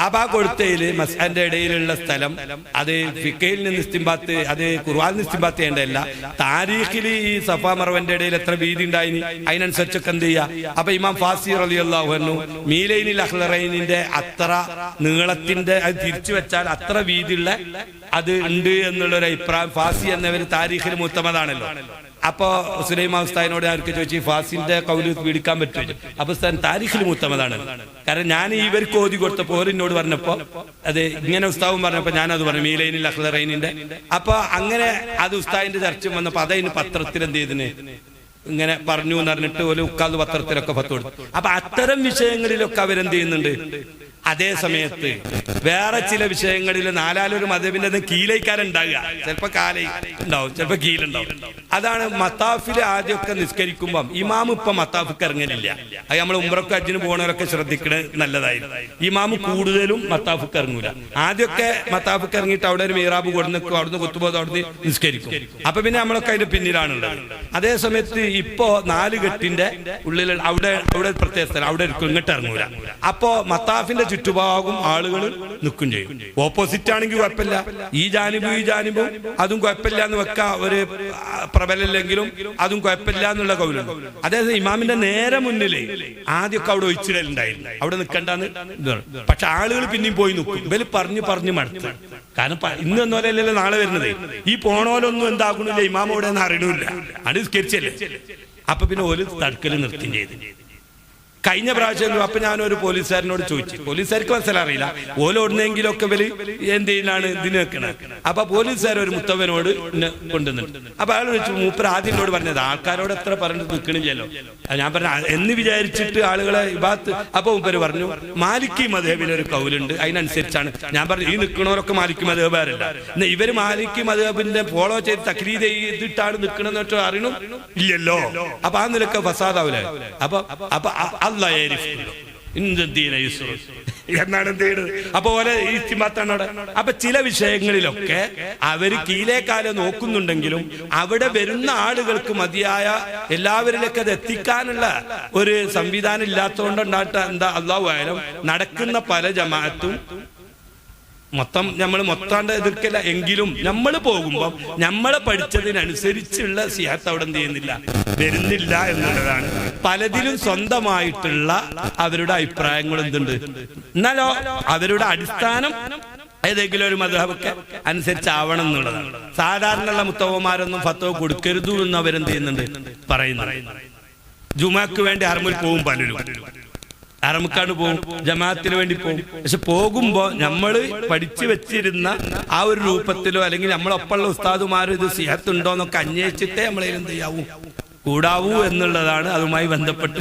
അപ്പൊ ആ കൊടുത്തതില് മസ്ഹന്റെ ഇടയിലുള്ള സ്ഥലം അത് ഫിഖയിൽ നിന്ന് ഇസ്തിംബാത്ത്, അത് ഖുർആനിൽ ഇസ്തിംബാത്ത് ചെയ്യേണ്ടതല്ല, താരീഖിൽ ഈ സഫാ മർവന്റെ ഇടയിൽ എത്ര വീതി ഉണ്ടായിന് അതിനനുസരിച്ചൊക്കെ എന്ത് ചെയ്യാ. അപ്പൊ ഇമാം ഫാസി റളിയല്ലാഹു അൻഹു മീലൈനിൽ അഖ്ലറൈനിന്റെ അത്ര നീളത്തിന്റെ അത് തിരിച്ചു വെച്ചാൽ അത്ര വീതിയുള്ള അത് ഉണ്ട് എന്നുള്ളൊരു അഭിപ്രായം ഫാസി എന്നവര് താരീഖിൽ മുത്തമതാണല്ലോ. അപ്പൊ സുലൈമാൻ ഉസ്താദിനോട് അവർക്ക് ചോദിച്ചു ഫാസിന്റെ കൗല് പീഡിക്കാൻ പറ്റുമോ? അപ്പൊ ഉസ്താദ് താരീഖിൽ മുത്തമതാണ്. കാരണം ഞാൻ ഇവർക്ക് ഓതി കൊടുത്തപ്പോ എന്നോട് പറഞ്ഞപ്പോ അത് ഇങ്ങനെ ഉസ്താവും പറഞ്ഞപ്പോ ഞാനത് പറഞ്ഞു മീലൈനിൽ അഖ്ലറൈനിന്റെ. അപ്പൊ അങ്ങനെ അത് ഉസ്താദിന്റെ ചർച്ച വന്നപ്പോ അതതിന് പത്രത്തിൽ എന്ത് ചെയ്തിന് ഇങ്ങനെ പറഞ്ഞു എന്ന് പറഞ്ഞിട്ട് ഒരു ഉക്കാൽ പത്രത്തിലൊക്കെ ഫത്വ കൊടുത്തു. അപ്പൊ അത്തരം വിഷയങ്ങളിലൊക്കെ അവരെന്ത് ചെയ്യുന്നുണ്ട്. അതേ സമയത്ത് വേറെ ചില വിഷയങ്ങളിൽ 4-1 മദ്ഹബിന്റെ കീലൈക്കാരുണ്ടാകുക. ചിലപ്പോ കാലൈ ഉണ്ടാവും, ചിലപ്പോ കീലുണ്ടാവും. അതാണ് മത്താഫില് ആദ്യമൊക്കെ നിസ്കരിക്കുമ്പം ഇമാം ഇപ്പൊ മത്താഫിക്ക് ഇറങ്ങലില്ല. അത് നമ്മൾ ഉംറക്ക് ഹജ്ജിന് പോകണവരൊക്കെ ശ്രദ്ധിക്കണത് നല്ലതായിരുന്നു. ഇമാം കൂടുതലും മത്താഫിക്ക് ഇറങ്ങൂല. ആദ്യമൊക്കെ മത്താഫിക്ക് ഇറങ്ങിയിട്ട് അവിടെ ഒരു മീറാബ് കൊടുക്കും, അവിടുന്ന് കുത്തുബോധം അവിടുന്ന് നിസ്കരിക്കും. അപ്പൊ പിന്നെ നമ്മളൊക്കെ അതിന്റെ പിന്നിലാണുള്ളത്. അതേ സമയത്ത് ഇപ്പോ 4 കെട്ടിന്റെ ഉള്ളിൽ അവിടെ പ്രത്യേക സ്ഥലം അവിടെ ഇങ്ങോട്ട് ഇറങ്ങൂല. അപ്പോ മത്താഫിന്റെ ചുറ്റുഭാഗം ആളുകൾ നിൽക്കും ചെയ്യും. ഓപ്പോസിറ്റ് ആണെങ്കിൽ കുഴപ്പമില്ല, ഈ ജാനിബും അതും കുഴപ്പമില്ല എന്ന് വെക്കാം. ഒരു പ്രബലല്ലെങ്കിലും അതും കുഴപ്പമില്ല എന്നുള്ള കൗലുണ്ട്. അതായത് ഇമാമിന്റെ നേരെ മുന്നിൽ ആദ്യമൊക്കെ അവിടെ ഒഴിച്ചിടലുണ്ടായിരുന്നു, അവിടെ നിൽക്കണ്ടെന്ന്. പക്ഷെ ആളുകൾ പിന്നെയും പോയി നിൽക്കും. ഇവര് പറഞ്ഞു മടുത്തു. കാരണം ഇന്ന് എന്നോലല്ലോ നാളെ വരുന്നത്. ഈ പോണോലൊന്നും എന്താക്കണില്ല, ഇമാം അവിടെ ഒന്നും അറിയണില്ല, അത് സ്കരിച്ചല്ലേ. അപ്പൊ പിന്നെ ഒരു തടുക്കൽ നിർത്തി ചെയ്ത് കഴിഞ്ഞ പ്രാവശ്യം. അപ്പൊ ഞാനൊരു പോലീസുകാരനോട് ചോദിച്ചു, പോലീസുകാർക്ക് മനസ്സിലാ അറിയില്ല, ഓലോടുന്നെങ്കിലും ഒക്കെ ഇവര് എന്ത് ചെയ്യുന്നതാണ് ഇതിന് വെക്കണത്. അപ്പൊ പോലീസുകാർ ഒരു മുത്തവനോട് കൊണ്ടുവന്നിട്ട് അപ്പൊ അയാൾ വെച്ചു മൂപ്പർ ആദ്യമോട് പറഞ്ഞത് ആൾക്കാരോട് എത്ര പറഞ്ഞിട്ട് നിൽക്കണില്ലല്ലോ. ഞാൻ പറഞ്ഞ എന്ന് വിചാരിച്ചിട്ട് ആളുകളെ ഭാഗത്ത്. അപ്പൊ മൂപ്പര് പറഞ്ഞു മാലിക്കി മദ്ഹബിൽ ഒരു കൗലുണ്ട്, അതിനനുസരിച്ചാണ്. ഞാൻ പറഞ്ഞു ഈ നിൽക്കണവരൊക്കെ മാലിക്കി മദ്ഹബാരല്ല, ഇവര് മാലിക്കി മദ്ഹബിന്റെ ഫോളോ ചെയ്ത് തക്രീദ് ചെയ്തിട്ടാണ് നിൽക്കണമെന്ന് വെച്ചാൽ അറിയണം ഇല്ലല്ലോ. അപ്പൊ ആ നിലക്ക് ഫസാദാവൂല. അപ്പൊ എന്നാണ് എന്ത് ചെയ്യുന്നത്. അപ്പൊ ഓരോ ഇസ്തിംബാത്താണ് അവിടെ. അപ്പൊ ചില വിഷയങ്ങളിലൊക്കെ അവര് കീലേക്കാലെ നോക്കുന്നുണ്ടെങ്കിലും അവിടെ വരുന്ന ആളുകൾക്ക് മതിയായ എല്ലാവരിലേക്ക് അത് എത്തിക്കാനുള്ള ഒരു സംവിധാനം ഇല്ലാത്തതുകൊണ്ടുണ്ടായിട്ട് എന്താ അള്ളാഹു ആയാലും നടക്കുന്ന പല ജമാഅത്തും മൊത്താണ്ട് എതിർക്കില്ല. എങ്കിലും നമ്മൾ പോകുമ്പോൾ നമ്മളെ പഠിച്ചതിനനുസരിച്ചുള്ള സിയാത്ത് അവിടെ എന്ത് ചെയ്യുന്നില്ല, വരുന്നില്ല എന്നുള്ളതാണ്. പലതിലും സ്വന്തമായിട്ടുള്ള അവരുടെ അഭിപ്രായങ്ങൾ എന്തുണ്ട്. എന്നാലോ അവരുടെ അടിസ്ഥാനം ഏതെങ്കിലും ഒരു മദ്ഹബൊക്കെ അനുസരിച്ചാവണം എന്നുള്ളതാണ്. സാധാരണയുള്ള മുത്തവന്മാരൊന്നും ഫത്വ കൊടുക്കരുത് എന്ന് അവരെന്ത് ചെയ്യുന്നുണ്ട്, പറയുന്നത്. ജുമാക്ക് വേണ്ടി ഹറമിൽ പോകും, പലരും ഹറമുക്കാണ്ട് പോകും, ജമാഅത്തിന് വേണ്ടി പോകും. പക്ഷെ പോകുമ്പോ നമ്മള് പഠിച്ചു വെച്ചിരുന്ന ആ ഒരു രൂപത്തിലോ അല്ലെങ്കിൽ നമ്മളൊപ്പമുള്ള ഉസ്താദുമാർ ഇത് സിഹത്തുണ്ടോന്നൊക്കെ അന്വേഷിച്ചിട്ടേ നമ്മളെന്ത് ചെയ്യാവൂ, കൂടാവൂ എന്നുള്ളതാണ്. അതുമായി ബന്ധപ്പെട്ട്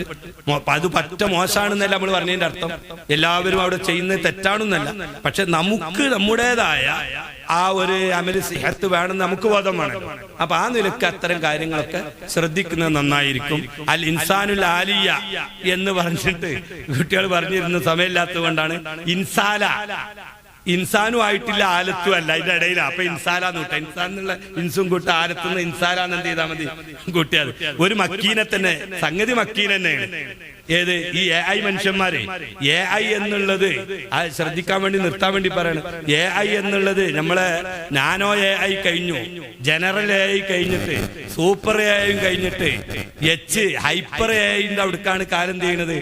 അത് പറ്റ മോശമാണെന്നല്ല നമ്മൾ പറഞ്ഞതിന്റെ അർത്ഥം. എല്ലാവരും അവിടെ ചെയ്യുന്നത് തെറ്റാണെന്നല്ല. പക്ഷെ നമുക്ക് നമ്മുടേതായ ആ ഒരു അമല് സിഹത്ത് വേണം, നമുക്ക് ബോധം വേണം. അപ്പൊ ആ നിലക്ക് അത്തരം കാര്യങ്ങളൊക്കെ ശ്രദ്ധിക്കുന്നത് നന്നായിരിക്കും. അൽ ഇൻസാനുൽ ആലിയ എന്ന് പറഞ്ഞിട്ട് കുട്ടികൾ പറഞ്ഞിരുന്ന സമയമില്ലാത്തത് കൊണ്ടാണ് ഇൻസാനും ആയിട്ടില്ല, ആലത്തും അല്ല, ഇതിന്റെ ഇടയില. അപ്പൊ ഇൻസാലാന്ന് കൂട്ട, ഇൻസാന്നുള്ള ഇൻസും കൂട്ട, ആലത്തുനിന്ന് ഇൻസാലാന്ന് എന്ത് ചെയ്താൽ മതി കൂട്ടിയാൽ. ഒരു മക്കീനെ തന്നെ, സംഗതി മക്കീൻ തന്നെയാണ്. ഏത് ഈ AI മനുഷ്യന്മാര് AI എന്നുള്ളത് ശ്രദ്ധിക്കാൻ വേണ്ടി നിർത്താൻ വേണ്ടി പറയണം. AI എന്നുള്ളത് നമ്മളെ നാനോ AI കഴിഞ്ഞു, ജനറൽ AI കഴിഞ്ഞിട്ട് സൂപ്പർ AI കഴിഞ്ഞിട്ട് ഹൈപ്പർ AIന്റെ അവിടേക്കാണ് കാലം ചെയ്യുന്നത്.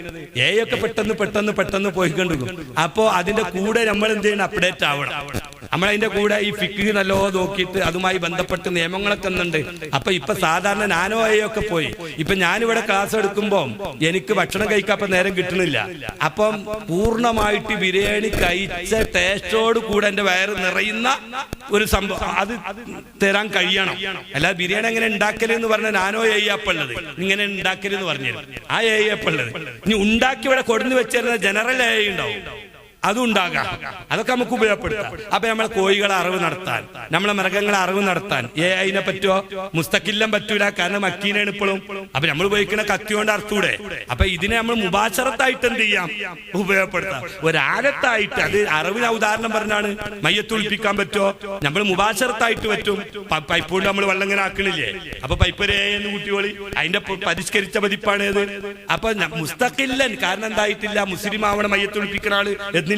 AI ഒക്കെ പെട്ടെന്ന് പോയിക്കൊണ്ടിരിക്കും. അപ്പോ അതിന്റെ കൂടെ നമ്മൾ എന്ത് ചെയ്യണം? അപ്ഡേറ്റ് ആവണം. നമ്മളതിന്റെ കൂടെ ഈ ഫിഖ് നല്ലോ നോക്കിയിട്ട് അതുമായി ബന്ധപ്പെട്ട് നിയമങ്ങളൊക്കെ ഒന്നുണ്ട്. ഇപ്പൊ സാധാരണ നാനോ AI ഒക്കെ പോയി. ഇപ്പൊ ഞാനിവിടെ ക്ലാസ് എടുക്കുമ്പോൾ എനിക്ക് ഭക്ഷണം കഴിക്കാൻ നേരം കിട്ടണില്ല. അപ്പം പൂർണ്ണമായിട്ട് ബിരിയാണി കഴിച്ച ടേസ്റ്റോട് കൂടെ എന്റെ വയറ് നിറയുന്ന ഒരു സംഭവം അത് തരാൻ കഴിയണം. അല്ലാതെ ബിരിയാണി എങ്ങനെ ഉണ്ടാക്കലെന്ന് പറഞ്ഞ നാനോ AI ഉള്ളത്, ഇങ്ങനെ ഉണ്ടാക്കലെന്ന് പറഞ്ഞു ആ AI ഉള്ളത്. ഇനി ഉണ്ടാക്കി ഇവിടെ കൊടുന്ന് വെച്ചിരുന്ന ജനറൽ AI ഉണ്ടാവും, അതും ഉണ്ടാകാം. അതൊക്കെ നമുക്ക് ഉപയോഗപ്പെടുത്താം. അപ്പൊ നമ്മളെ കോഴികളെ അറിവ് നടത്താൻ, നമ്മളെ മൃഗങ്ങളെ അറിവ് നടത്താൻ AIനെ പറ്റുമോ? മുസ്തഖില്ലം പറ്റൂല, കാരണം മക്കീനാണ് ഇപ്പോഴും. അപ്പൊ നമ്മൾ ഉപയോഗിക്കുന്ന കത്തി കൊണ്ട് അർത്ഥൂടെ? അപ്പൊ ഇതിനെ നമ്മൾ മുബാശറത്തായിട്ട് എന്ത് ചെയ്യാം? ഉപയോഗപ്പെടുത്താം. ഒരാലത്തായിട്ട്, അത് അറിവിന് ഉദാഹരണം പറഞ്ഞാണ്. മയ്യത്ത് ഒളിപ്പിക്കാൻ പറ്റുമോ? നമ്മൾ മുബാശറത്തായിട്ട് പറ്റും. പൈപ്പ് കൊണ്ട് നമ്മൾ വെള്ളം ഇങ്ങനെ ആക്കണില്ലേ? അപ്പൊ പൈപ്പ് എന്ന് കൂട്ടിയോളി, അതിന്റെ പരിഷ്കരിച്ച പതിപ്പാണ് ഇത്. അപ്പൊ മുസ്തഖില്ലൻ, കാരണം എന്തായിട്ടില്ല? മുസ്ലിം ആവണം മയ്യത്ത് ഒളിപ്പിക്കുന്ന ആള് എന്നില്ലേ?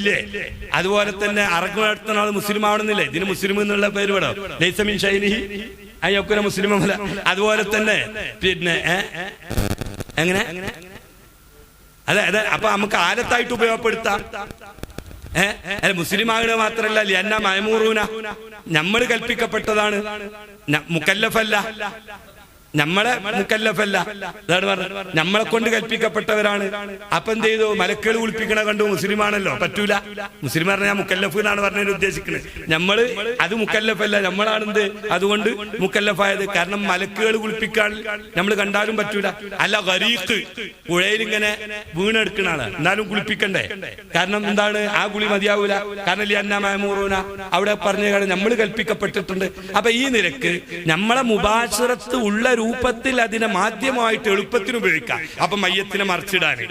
അതുപോലെ തന്നെ അറക്ക് നടത്തുന്ന ആള് മുസ്ലിം ആവണമെന്നില്ലേ? ഇതിന് മുസ്ലിം എന്നുള്ള പേര് വേണോ? ലൈസമിൻ ഷൈനിഹി അയ്യൊക്കെ മുസ്ലിം അല്ല. അതുപോലെ തന്നെ പിന്നെ എങ്ങനെ അതെ. അപ്പൊ നമുക്ക് ആലത്തായിട്ട് ഉപയോഗപ്പെടുത്താം. മുസ്ലിം ആകുന്നത് മാത്രല്ല, ലിയന്ന മഅ്മൂറൂന, നമ്മൾ കൽപ്പിക്കപ്പെട്ടതാണ്, മുക്കല്ലഫല്ല. നമ്മളെ മുക്കല്ലഫല്ല, അതാണ് പറഞ്ഞത്. നമ്മളെ കൊണ്ട് കൽപ്പിക്കപ്പെട്ടവരാണ്. അപ്പൊ എന്ത് ചെയ്തു? മലക്കുകൾ കുളിപ്പിക്കണ കണ്ടു മുസ്ലിമാണല്ലോ, പറ്റൂല. മുസ്ലിം പറഞ്ഞാൽ ഞാൻ മുക്കല്ലഫ് എന്നാണ് പറഞ്ഞതിന് ഉദ്ദേശിക്കുന്നത്. നമ്മള് അത് മുക്കല്ലഫല്ല, നമ്മളാണെന്ത് അതുകൊണ്ട് മുക്കല്ലഫായത്. കാരണം മലക്കുകൾ കുളിപ്പിക്കാൻ നമ്മൾ കണ്ടാലും പറ്റൂല. അല്ല ഗരീഖ്, പുഴയിൽ ഇങ്ങനെ വീണെടുക്കണ ആള്, എന്നാലും കുളിപ്പിക്കണ്ടേ? കാരണം എന്താണ്? ആ കുളി മതിയാവൂല. കാരണം ലിയന്ന മഅ്മൂറൂന അവിടെ പറഞ്ഞ നമ്മൾ കൽപ്പിക്കപ്പെട്ടിട്ടുണ്ട്. അപ്പൊ ഈ നിരക്ക് നമ്മളെ മുബാശറത്ത് ഉള്ള രൂപത്തിൽ അതിനെ മാധ്യമമായിട്ട് എളുപ്പത്തിന് ഉപയോഗിക്കാം. അപ്പൊ മയ്യത്തിനെ മറിച്ചിടാന്,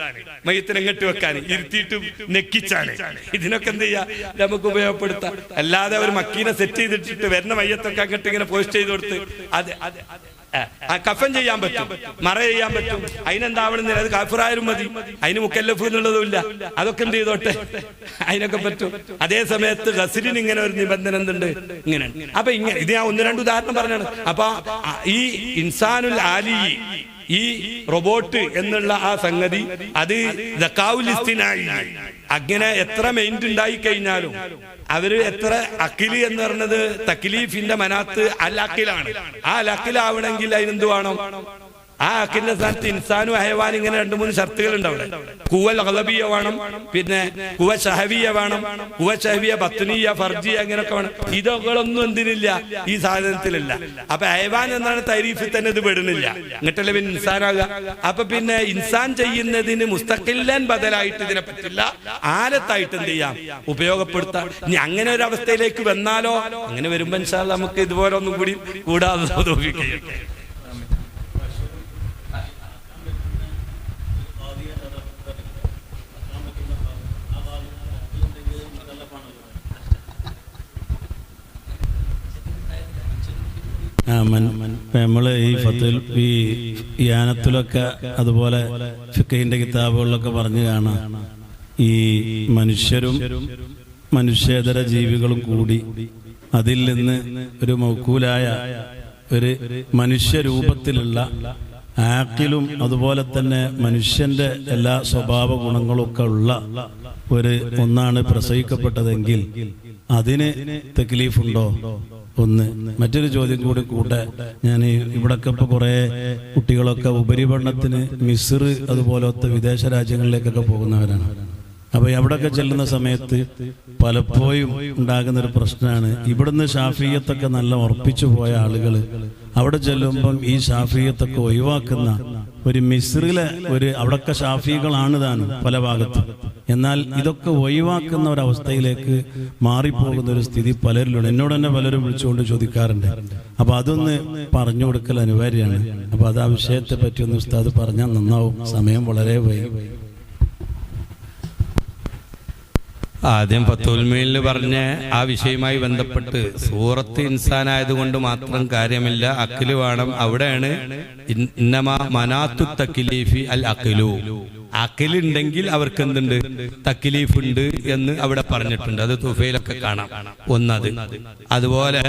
മയ്യത്തിനെ എങ്ങോട്ട് വെക്കാൻ, ഇരുത്തിയിട്ട് നെക്കിച്ചാണ്, ഇതിനൊക്കെ എന്ത് ചെയ്യാ? നമുക്ക് ഉപയോഗപ്പെടുത്താം. അല്ലാതെ ഒരു മക്കീനെ സെറ്റ് ചെയ്തിട്ട് വരുന്ന മയ്യത്തൊക്കെ അങ്ങോട്ട് ഇങ്ങനെ പോസ്റ്റ് ചെയ്ത് കൊടുത്ത് കഫൻ ചെയ്യാൻ പറ്റും, മറ ചെയ്യാൻ പറ്റും. അതിനെന്താവണമെന്നില്ല, അത് കാഫിറായാലും മതി, അതിന് മുക്കല്ലഫ് എന്നുള്ളതുമില്ല. അതൊക്കെ എന്ത് ചെയ്തോട്ടെ, അതിനൊക്കെ പറ്റും. അതേ സമയത്ത് ഗസ്ലിന് ഇങ്ങനെ ഒരു നിബന്ധന എന്തുണ്ട്? ഇങ്ങനെ. അപ്പൊ ഇങ്ങനെ ഇത് ഞാൻ 1-2 ഉദാഹരണം പറഞ്ഞാണ്. അപ്പൊ ഈ ഇൻസാനുൽ ആലി, ഈ റോബോട്ട് എന്നുള്ള ആ സംഗതി, അത് അങ്ങനെ എത്ര മൈൻഡ് ഉണ്ടായി കഴിഞ്ഞാലും അവര് എത്ര അക്കിലി എന്ന് പറഞ്ഞത് തക്ലീഫിന്റെ മനാത്ത് അൽ അക്കിലാണ്. ആ അൽ അക്കിലാവണമെങ്കിൽ അതിനെന്ത് വേണം? ആ അക്കിന്റെ സ്ഥാനത്ത് ഇൻസാനും ഹയവാൻ ഇങ്ങനെ 2-3 ഷർത്തുകൾ ഉണ്ട് അവിടെ. കുവൽ ഗളബിയ വേണം, പിന്നെ കുവ ഷഹവിയ വേണം, കുവ ഷഹവിയ ബത്നിയ ഫർജിയ, അങ്ങനെയൊക്കെ വേണം. ഇതൊന്നും എന്തിനില്ല? ഈ സാധനത്തിലില്ല. അപ്പൊ ഹയവാൻ എന്നാണ് തരീഫിൽ തന്നെ ഇത് പെടുന്നില്ല. എന്നിട്ടല്ലേ പിന്നെ ഇൻസാനാകുക. അപ്പൊ പിന്നെ ഇൻസാൻ ചെയ്യുന്നതിന് മുസ്തഖില്ലൻ ബദലായിട്ട് ഇതിനെ പറ്റില്ല, ആലത്തായിട്ട് എന്ത് ചെയ്യാം? ഉപയോഗപ്പെടുത്താം. ഇനി അങ്ങനെ ഒരു അവസ്ഥയിലേക്ക് വന്നാലോ? അങ്ങനെ വരുമ്പോ ഇൻഷാ അല്ലാഹ് നമുക്ക് ഇതുപോലെ ഒന്നും കൂടി കൂടാതെ തോന്നിക്കുകയും. നമ്മൾ ഈ ഫത്തുൽ ഈ യാനത്തിലൊക്കെ അതുപോലെ ഫിഖഹിന്റെ കിതാബുകളിലൊക്കെ പറഞ്ഞു കാണാം, ഈ മനുഷ്യരും മനുഷ്യേതര ജീവികളും കൂടി അതിൽ നിന്ന് ഒരു മൗക്കൂലായ ഒരു മനുഷ്യരൂപത്തിലുള്ള ആഖിലും അതുപോലെ തന്നെ മനുഷ്യന്റെ എല്ലാ സ്വഭാവ ഗുണങ്ങളൊക്കെ ഉള്ള ഒന്നാണ് പ്രസവിക്കപ്പെട്ടതെങ്കിൽ അതിന് തക്ലീഫുണ്ടോ? ഒന്ന്. മറ്റൊരു ചോദ്യം കൂടെ ഞാൻ ഇവിടൊക്കെ ഇപ്പൊ കുറെ കുട്ടികളൊക്കെ ഉപരിപഠനത്തിന് മിസ്ർ അതുപോലത്തെ വിദേശ രാജ്യങ്ങളിലേക്കൊക്കെ പോകുന്നവരാണ്. അപ്പൊ എവിടെയൊക്കെ ചെല്ലുന്ന സമയത്ത് പലപ്പോഴും ഉണ്ടാകുന്ന ഒരു പ്രശ്നമാണ്, ഇവിടുന്ന് ഷാഫിയത്തൊക്കെ നല്ല ഉറപ്പിച്ചു പോയ ആളുകൾ അവിടെ ചെല്ലുമ്പം ഈ ഷാഫിയത്തൊക്കെ ഒഴിവാക്കുന്ന ഒരു മിസ്രിലെ അവിടൊക്കെ ഷാഫികളാണ് താനും പല ഭാഗത്തും. എന്നാൽ ഇതൊക്കെ ഒഴിവാക്കുന്ന ഒരവസ്ഥയിലേക്ക് മാറിപ്പോകുന്ന ഒരു സ്ഥിതി പലരിലുണ്ട്. എന്നോട് തന്നെ പലരും വിളിച്ചുകൊണ്ട് ചോദിക്കാറുണ്ട്. അപ്പൊ അതൊന്ന് പറഞ്ഞു കൊടുക്കൽ അനിവാര്യമാണ്. അപ്പൊ അത് ആ വിഷയത്തെ പറ്റി ഒന്ന് ഉസ്താദ് പറഞ്ഞാൽ നന്നാവും. സമയം വളരെ വൈകി. ആദ്യം ഫത്തുൽമീനിൽ പറഞ്ഞ ആ വിഷയവുമായി ബന്ധപ്പെട്ട് സൂറത്ത് ഇൻസാനായതുകൊണ്ട് മാത്രം കാര്യമില്ല, അഖില് വേണം. അവിടെയാണ് ഇന്നമാ മനാത്തു തക്ലീഫി അൽ അഖിലു. അഖിലുണ്ടെങ്കിൽ അവർക്ക് എന്തുണ്ട്, തക്ലീഫ് ഉണ്ട് എന്ന് അവിടെ പറഞ്ഞിട്ടുണ്ട്. അത് തുഫയിലൊക്കെ കാണാം. ഒന്നത്. അതുപോലെ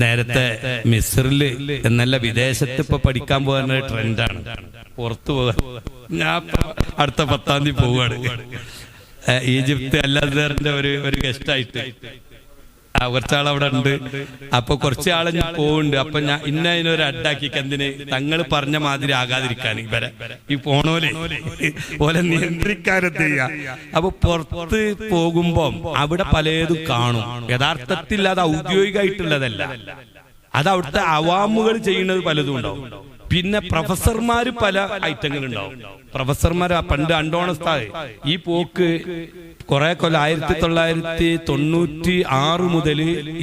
നേരത്തെ മിസ്റിൽ എന്നല്ല വിദേശത്ത് ഇപ്പൊ പഠിക്കാൻ പോകുന്ന ട്രെൻഡാണ്, പുറത്തു പോകാൻ. ഞാൻ അടുത്ത 10-ാം തീയതി പോവുകയാണ് ഈജിപ്ത് അല്ലാദറിന്റെ ഒരു ഗസ്റ്റായിട്ട്. കുറച്ചാൾ അവിടെ ഉണ്ട്. അപ്പൊ കുറച്ചാളെ ഞാൻ പോകുന്നുണ്ട്. അപ്പൊ ഞാൻ അതിനൊരു അഡ്ഡാക്കി എന്തിന്, തങ്ങൾ പറഞ്ഞ മാതിരി ആകാതിരിക്കാൻ ഇവരെ ഈ പോണോലെ പോലെ നിയന്ത്രിക്കാനെന്ത് ചെയ്യാ. അപ്പൊ പുറത്ത് പോകുമ്പോ അവിടെ പലതും കാണും. യഥാർത്ഥത്തിൽ അത് ഔദ്യോഗികമായിട്ടുള്ളതല്ല, അത് അവിടുത്തെ അവാമുകൾ ചെയ്യുന്നത് പലതും ഉണ്ടാവും. പിന്നെ പ്രൊഫസർമാര് പല ഐറ്റങ്ങളുണ്ടാവും. പ്രൊഫസർമാർ പണ്ട് അണ്ടോണസ്താവ് ഈ പോക്ക് കുറെ കൊല്ലം 1996 മുതൽ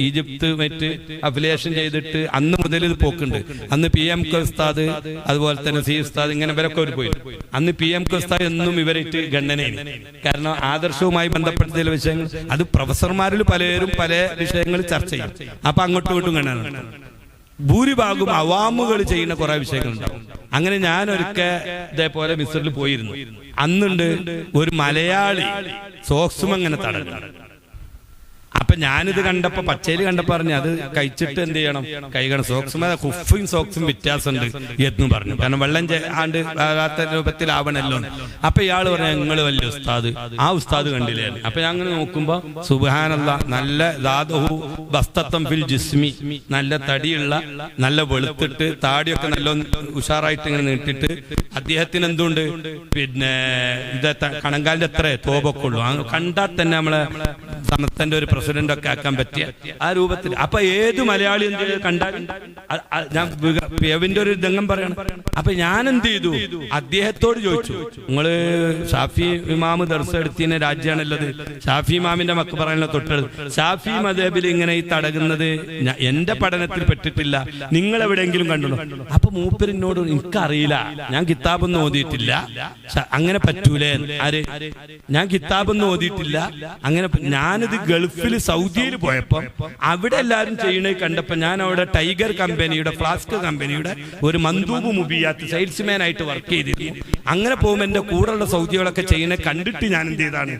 ഈജിപ്ത് മറ്റ് അഫിലിയേഷൻ ചെയ്തിട്ട് അന്ന് മുതൽ ഇത് പോക്കുണ്ട്. അന്ന് PM ഉസ്താദ്, അതുപോലെ തന്നെ സി ഉസ്താദ്, ഇങ്ങനെ ഇവരൊക്കെ അവർ പോയി. അന്ന് PM ഉസ്താദ് എന്നും ഇവരായിട്ട് ഗണനയാണ്. കാരണം ആദർശവുമായി ബന്ധപ്പെട്ട ചില വിഷയങ്ങൾ അത് പ്രൊഫസർമാരിൽ പലരും പല വിഷയങ്ങൾ ചർച്ച ചെയ്യും. അപ്പൊ അങ്ങോട്ടും ഇങ്ങോട്ടും ഗണന. ഭൂരിഭാഗം അവാമുകൾ ചെയ്യുന്ന കുറെ വിഷയങ്ങളുണ്ടാവും. അങ്ങനെ ഞാൻ ഒരിക്കൽ ഇതേപോലെ മിസ്റിൽ പോയിരുന്നു. അന്നുണ്ട് ഒരു മലയാളി സോക്സും അങ്ങനെ തടഞ്ഞു. അപ്പൊ ഞാനിത് കണ്ടപ്പോ പച്ചയിൽ കണ്ടപ്പോ പറഞ്ഞു അത് കഴിച്ചിട്ട് എന്ത് ചെയ്യണം, കൈകണം. സോക്സും കുഫും സോക്സും വ്യത്യാസമുണ്ട് എന്ന് പറഞ്ഞു. കാരണം വെള്ളം ആണ്ട് വരാത്ത രൂപത്തിലാവണല്ലോ. അപ്പൊ ഇയാള് പറഞ്ഞു നിങ്ങൾ വലിയ ഉസ്താദ്, ആ ഉസ്താദ് കണ്ടില്ലേ. അപ്പൊ ഞാൻ അങ്ങനെ നോക്കുമ്പോ സുബ്ഹാനല്ലാഹ്, നല്ല ദാദഹു ബസ്തത്തം ഫിൽ ജിസ്മി, നല്ല തടിയുള്ള, നല്ല വെളുത്തിട്ട് താടിയൊക്കെ നല്ല ഉഷാറായിട്ട് ഇങ്ങനെ നീട്ടിട്ട് അദ്ദേഹത്തിന് എന്തുണ്ട്, പിന്നെ ഇത് കണങ്കാലിന്റെ എത്ര തോപൊക്കെ ഉള്ളു. കണ്ടാൽ തന്നെ നമ്മളെ സമസ്തന്റെ ഒരു പ്രസിഡന്റ് ഒക്കെ ആക്കാൻ പറ്റിയ ആ രൂപത്തിൽ. അപ്പൊ ഏത് മലയാളി എന്ത് കണ്ടാൽ ഞാൻ എവിന്റെ ഒരു രംഗം പറയണം. അപ്പൊ ഞാൻ എന്ത് ചെയ്തു, അദ്ദേഹത്തോട് ചോദിച്ചു, നിങ്ങള് ഷാഫി ഇമാമ് ദർസ് എടുത്തിന് രാജ്യാണല്ലത്, ഷാഫി ഇമാമിന്റെ മക്ക പറയാനുള്ള തൊട്ടടുത്ത് ഷാഫി മദബിൽ ഇങ്ങനെ ഈ തടകുന്നത് എന്റെ പഠനത്തിൽ പെട്ടിട്ടില്ല, നിങ്ങൾ എവിടെയെങ്കിലും കണ്ടു? അപ്പൊ മൂപ്പരിനോട് എനിക്കറിയില്ല, ഞാൻ കിതാബൊന്നും ഓതിയിട്ടില്ല, അങ്ങനെ പറ്റൂലേ. ആര്? ഞാൻ കിതാബൊന്നും ഓതിയിട്ടില്ല. അങ്ങനെ ഞാനിത് ഗൾഫിൽ സൗദിയിൽ പോയപ്പോ അവിടെ എല്ലാവരും ചെയ്യണേ കണ്ടപ്പോ ഞാൻ അവിടെ ടൈഗർ കമ്പനിയുടെ, ഫ്ലാസ്ക് കമ്പനിയുടെ ഒരു മന്ദൂബ് മുബിയാത്ത് സെയിൽസ്മാൻ ആയിട്ട് വർക്ക് ചെയ്തിരുന്നു. അങ്ങനെ പോകുമ്പോൾ എന്റെ കൂടെയുള്ള സൗദികളൊക്കെ ചെയ്യണേ കണ്ടിട്ട് ഞാൻ എന്ത് ചെയ്താണ്,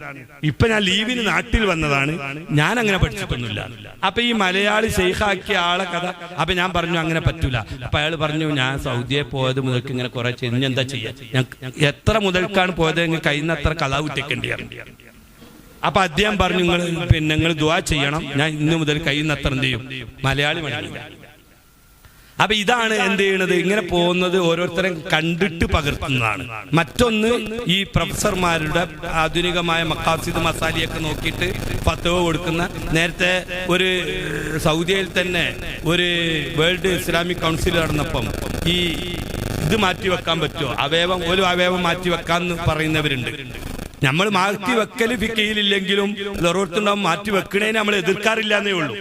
ഇപ്പൊ ഞാൻ ലീവിന് നാട്ടിൽ വന്നതാണ്, ഞാൻ അങ്ങനെ പഠിച്ചിട്ടൊന്നുമില്ല. അപ്പൊ ഈ മലയാളി ഷെയ്ഖാക്കിയ ആളെ കഥ. അപ്പൊ ഞാൻ പറഞ്ഞു അങ്ങനെ പറ്റൂല. അപ്പൊ അയാൾ പറഞ്ഞു ഞാൻ സൗദിയെ പോയത് മുതൽക്ക് ഇങ്ങനെ കുറെ ചെയ്ത് എന്താ ചെയ്യാ, ഞാൻ എത്ര മുതൽക്കാണ് പോയതെങ്കിൽ കഴിയുന്നത്ര കലാവുറ്റേക്കേണ്ടിയാണ്. അപ്പൊ അദ്ദേഹം പറഞ്ഞു നിങ്ങൾ ദുആ ചെയ്യണം, ഞാൻ ഇന്നു മുതൽ കഴിയുന്നത്ര എന്ത് ചെയ്യും, മലയാളി മണിയില്ല. അപ്പൊ ഇതാണ് എന്ത് ചെയ്യണത്, ഇങ്ങനെ പോകുന്നത് ഓരോരുത്തരും കണ്ടിട്ട് പകർത്തുന്നതാണ്. മറ്റൊന്ന് ഈ പ്രൊഫസർമാരുടെ ആധുനികമായ മഖാസിദ് മസാലിയൊക്കെ നോക്കിയിട്ട് ഫത്വ കൊടുക്കുന്ന. നേരത്തെ ഒരു സൗദിയിൽ തന്നെ ഒരു വേൾഡ് ഇസ്ലാമിക് കൗൺസിൽ നടന്നപ്പം ഈ ഇത് മാറ്റിവെക്കാൻ പറ്റുമോ, ഒരു അവയവം മാറ്റിവെക്കാന്ന് പറയുന്നവരുണ്ട്. നമ്മൾ മാറ്റി വെക്കല് ഫിഖിയിലില്ലെങ്കിലും ഓരോരുത്തരുണ്ടാവും മാറ്റി വെക്കണേനെ നമ്മൾ എതിർക്കാറില്ല എന്നേ ഉള്ളൂ.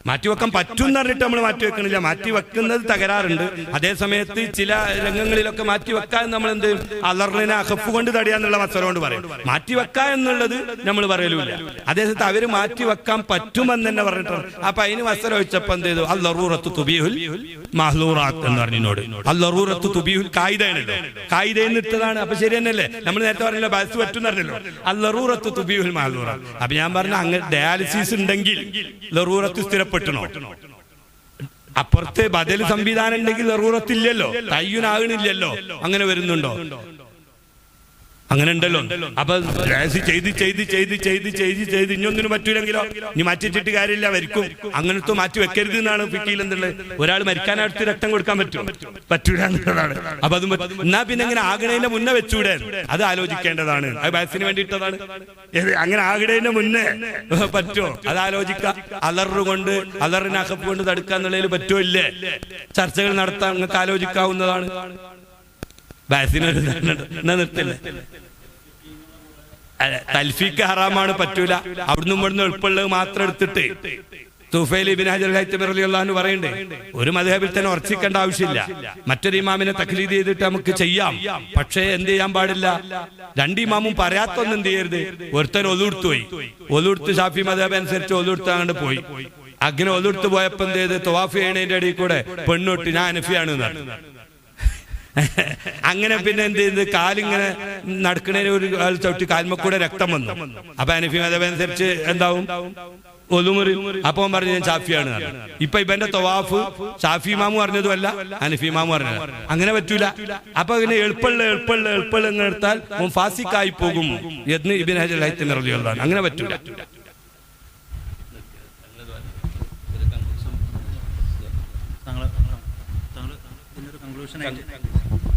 മാറ്റിവെക്കാൻ പറ്റും എന്ന് പറഞ്ഞിട്ട് നമ്മൾ മാറ്റിവെക്കണില്ല. മാറ്റിവെക്കുന്നത് തകരാറുണ്ട്. അതേസമയത്ത് ചില രംഗങ്ങളിലൊക്കെ മാറ്റിവെക്കാൻ നമ്മൾ എന്ത് അലറിനെ അഹഫ് കൊണ്ട് തടിയാന്നുള്ള മസല കൊണ്ട് പറയും. മാറ്റിവെക്കുക എന്നുള്ളത് നമ്മൾ പറയലുമില്ല. അതേസമയത്ത് അവര് മാറ്റിവെക്കാൻ പറ്റുമെന്ന് തന്നെ പറഞ്ഞിട്ടാണ്. അപ്പൊ അതിന് മസല വെച്ചപ്പോ എന്ത് ചെയ്തു, അൽ-ലറൂറത്തു തുബീഹുൽ മഹ്ലൂറാത്ത് എന്ന് പറഞ്ഞോട്. അൽ-ലറൂറത്തു തുബീഹുൽ കായിദയാണല്ലോ, കായിദയിൽ ഇട്ടതാണ്. അപ്പൊ ശരി തന്നെയല്ലേ, നമ്മൾ നേരത്തെ പറഞ്ഞല്ലോ ബാസ് പറ്റും പറഞ്ഞല്ലോ. അൽ-ലറൂറത്തു തുബീഹുൽ മഹ്ലൂറാത്ത്. അപ്പൊ ഞാൻ പറഞ്ഞ അങ്ങനെ ഡയാലിസിസ് ഉണ്ടെങ്കിൽ ലറൂറത്ത് സ്ഥിരപ്പെട്ടോ, അപ്പുറത്ത് ബദൽ സംവിധാനം ഉണ്ടെങ്കിൽ ലറൂറത്തില്ലല്ലോ, തയ്യുനാകണില്ലല്ലോ. അങ്ങനെ വരുന്നുണ്ടോ? അങ്ങനെ ഉണ്ടല്ലോ. അപ്പൊ ചെയ്ത് ഇനിയൊന്നിനും പറ്റൂലെങ്കിലോ, ഇനി മാറ്റിച്ചിട്ട് കാര്യമില്ല, മരിക്കും. അങ്ങനത്തെ മാറ്റി വെക്കരുത് എന്നാണ് ഫിഖിയിൽ എന്തുള്ളത്. ഒരാൾ മരിക്കാനടുത്ത് രക്തം കൊടുക്കാൻ പറ്റൂല എന്നുള്ളതാണ്. അപ്പൊ അത് എന്നാ പിന്നെ ഇങ്ങനെ ആകണേന്റെ മുന്നേ വെച്ചൂടെ, അത് ആലോചിക്കേണ്ടതാണ്. അത് ബാസിന് വേണ്ടിയിട്ടതാണ്. അങ്ങനെ ആകണേന്റെ മുന്നേ പറ്റുമോ, അത് ആലോചിക്കാം. അലറുകൊണ്ട് അലറിനെ അകപ്പ് കൊണ്ട് തടുക്കുക എന്നുള്ളതിൽ പറ്റുമോ ഇല്ലേ, ചർച്ചകൾ നടത്താൻ നിങ്ങൾക്ക് ആലോചിക്കാവുന്നതാണ്. ബാസിനൊരു നിർത്തില്ല. തൽഫീക്ക് ഹറാമാണ്, പറ്റൂല. അവിടുന്ന് ഇവിടുന്ന് എളുപ്പമുള്ളത് മാത്രം എടുത്തിട്ട് തുഫൈൽ ഇബ്നു ഹജർ ഹൈതമി റളിയല്ലാഹു അൻഹു പറയുന്നുണ്ട്, ഒരു മദ്ഹബിൽ തന്നെ ഉറച്ചിക്കേണ്ട ആവശ്യമില്ല. മറ്റൊരു ഇമാമിനെ തഖ്ലീദ് ചെയ്തിട്ട് നമുക്ക് ചെയ്യാം. പക്ഷേ എന്ത് ചെയ്യാൻ പാടില്ല, രണ്ട് ഇമാമും പറയാത്തൊന്നും എന്ത് ചെയ്യരുത്. ഒരുത്തൻ ഒലുടുത്തു പോയി, ഒലുടുത്ത് ഷാഫി മദ്ഹബ് അനുസരിച്ച് ഒലുടുത്ത് അങ്ങോട്ട് പോയി. അങ്ങനെ ഒലുടുത്ത് പോയപ്പോ എന്ത് ചെയ്ത്, തവാഫ് ചെയ്യണതിന്റെ ഇടയിൽ കൂടെ പെണ്ണൊട്ടി ഞാൻ ഹനഫിയാണ് എന്നാണ്. അങ്ങനെ പിന്നെ എന്ത് ചെയ്ത്, കാലിങ്ങനെ നടക്കണേന് ഒരു കാൽ ചവിട്ടി കാൽമക്കൂടെ രക്തം വന്നു. അപ്പൊ ഹനഫി മദ്ഹബ് അനുസരിച്ച് എന്താവും, ഒലുമുറി. അപ്പൊ പറഞ്ഞു ഞാൻ ഷാഫിയാണ്. ഇപ്പൊ ഇവന്റെ തവാഫ് ഷാഫി ഇമാമു പറഞ്ഞതുമല്ല ഹനഫി ഇമാമു പറഞ്ഞത്. അങ്ങനെ പറ്റൂല. അപ്പൊ ഇങ്ങനെ എളുപ്പള്ള എന്ന് എടുത്താൽ ഫാസിക്കായി പോകും എന്ന് ഇബ്നു ഹജർ ഹൈതമി റളിയല്ലാഹു അൻഹു. അങ്ങനെ പറ്റൂല. താങ്കൾ ഇതിനൊരു കൺക്ലൂഷൻ ആയിട്ട്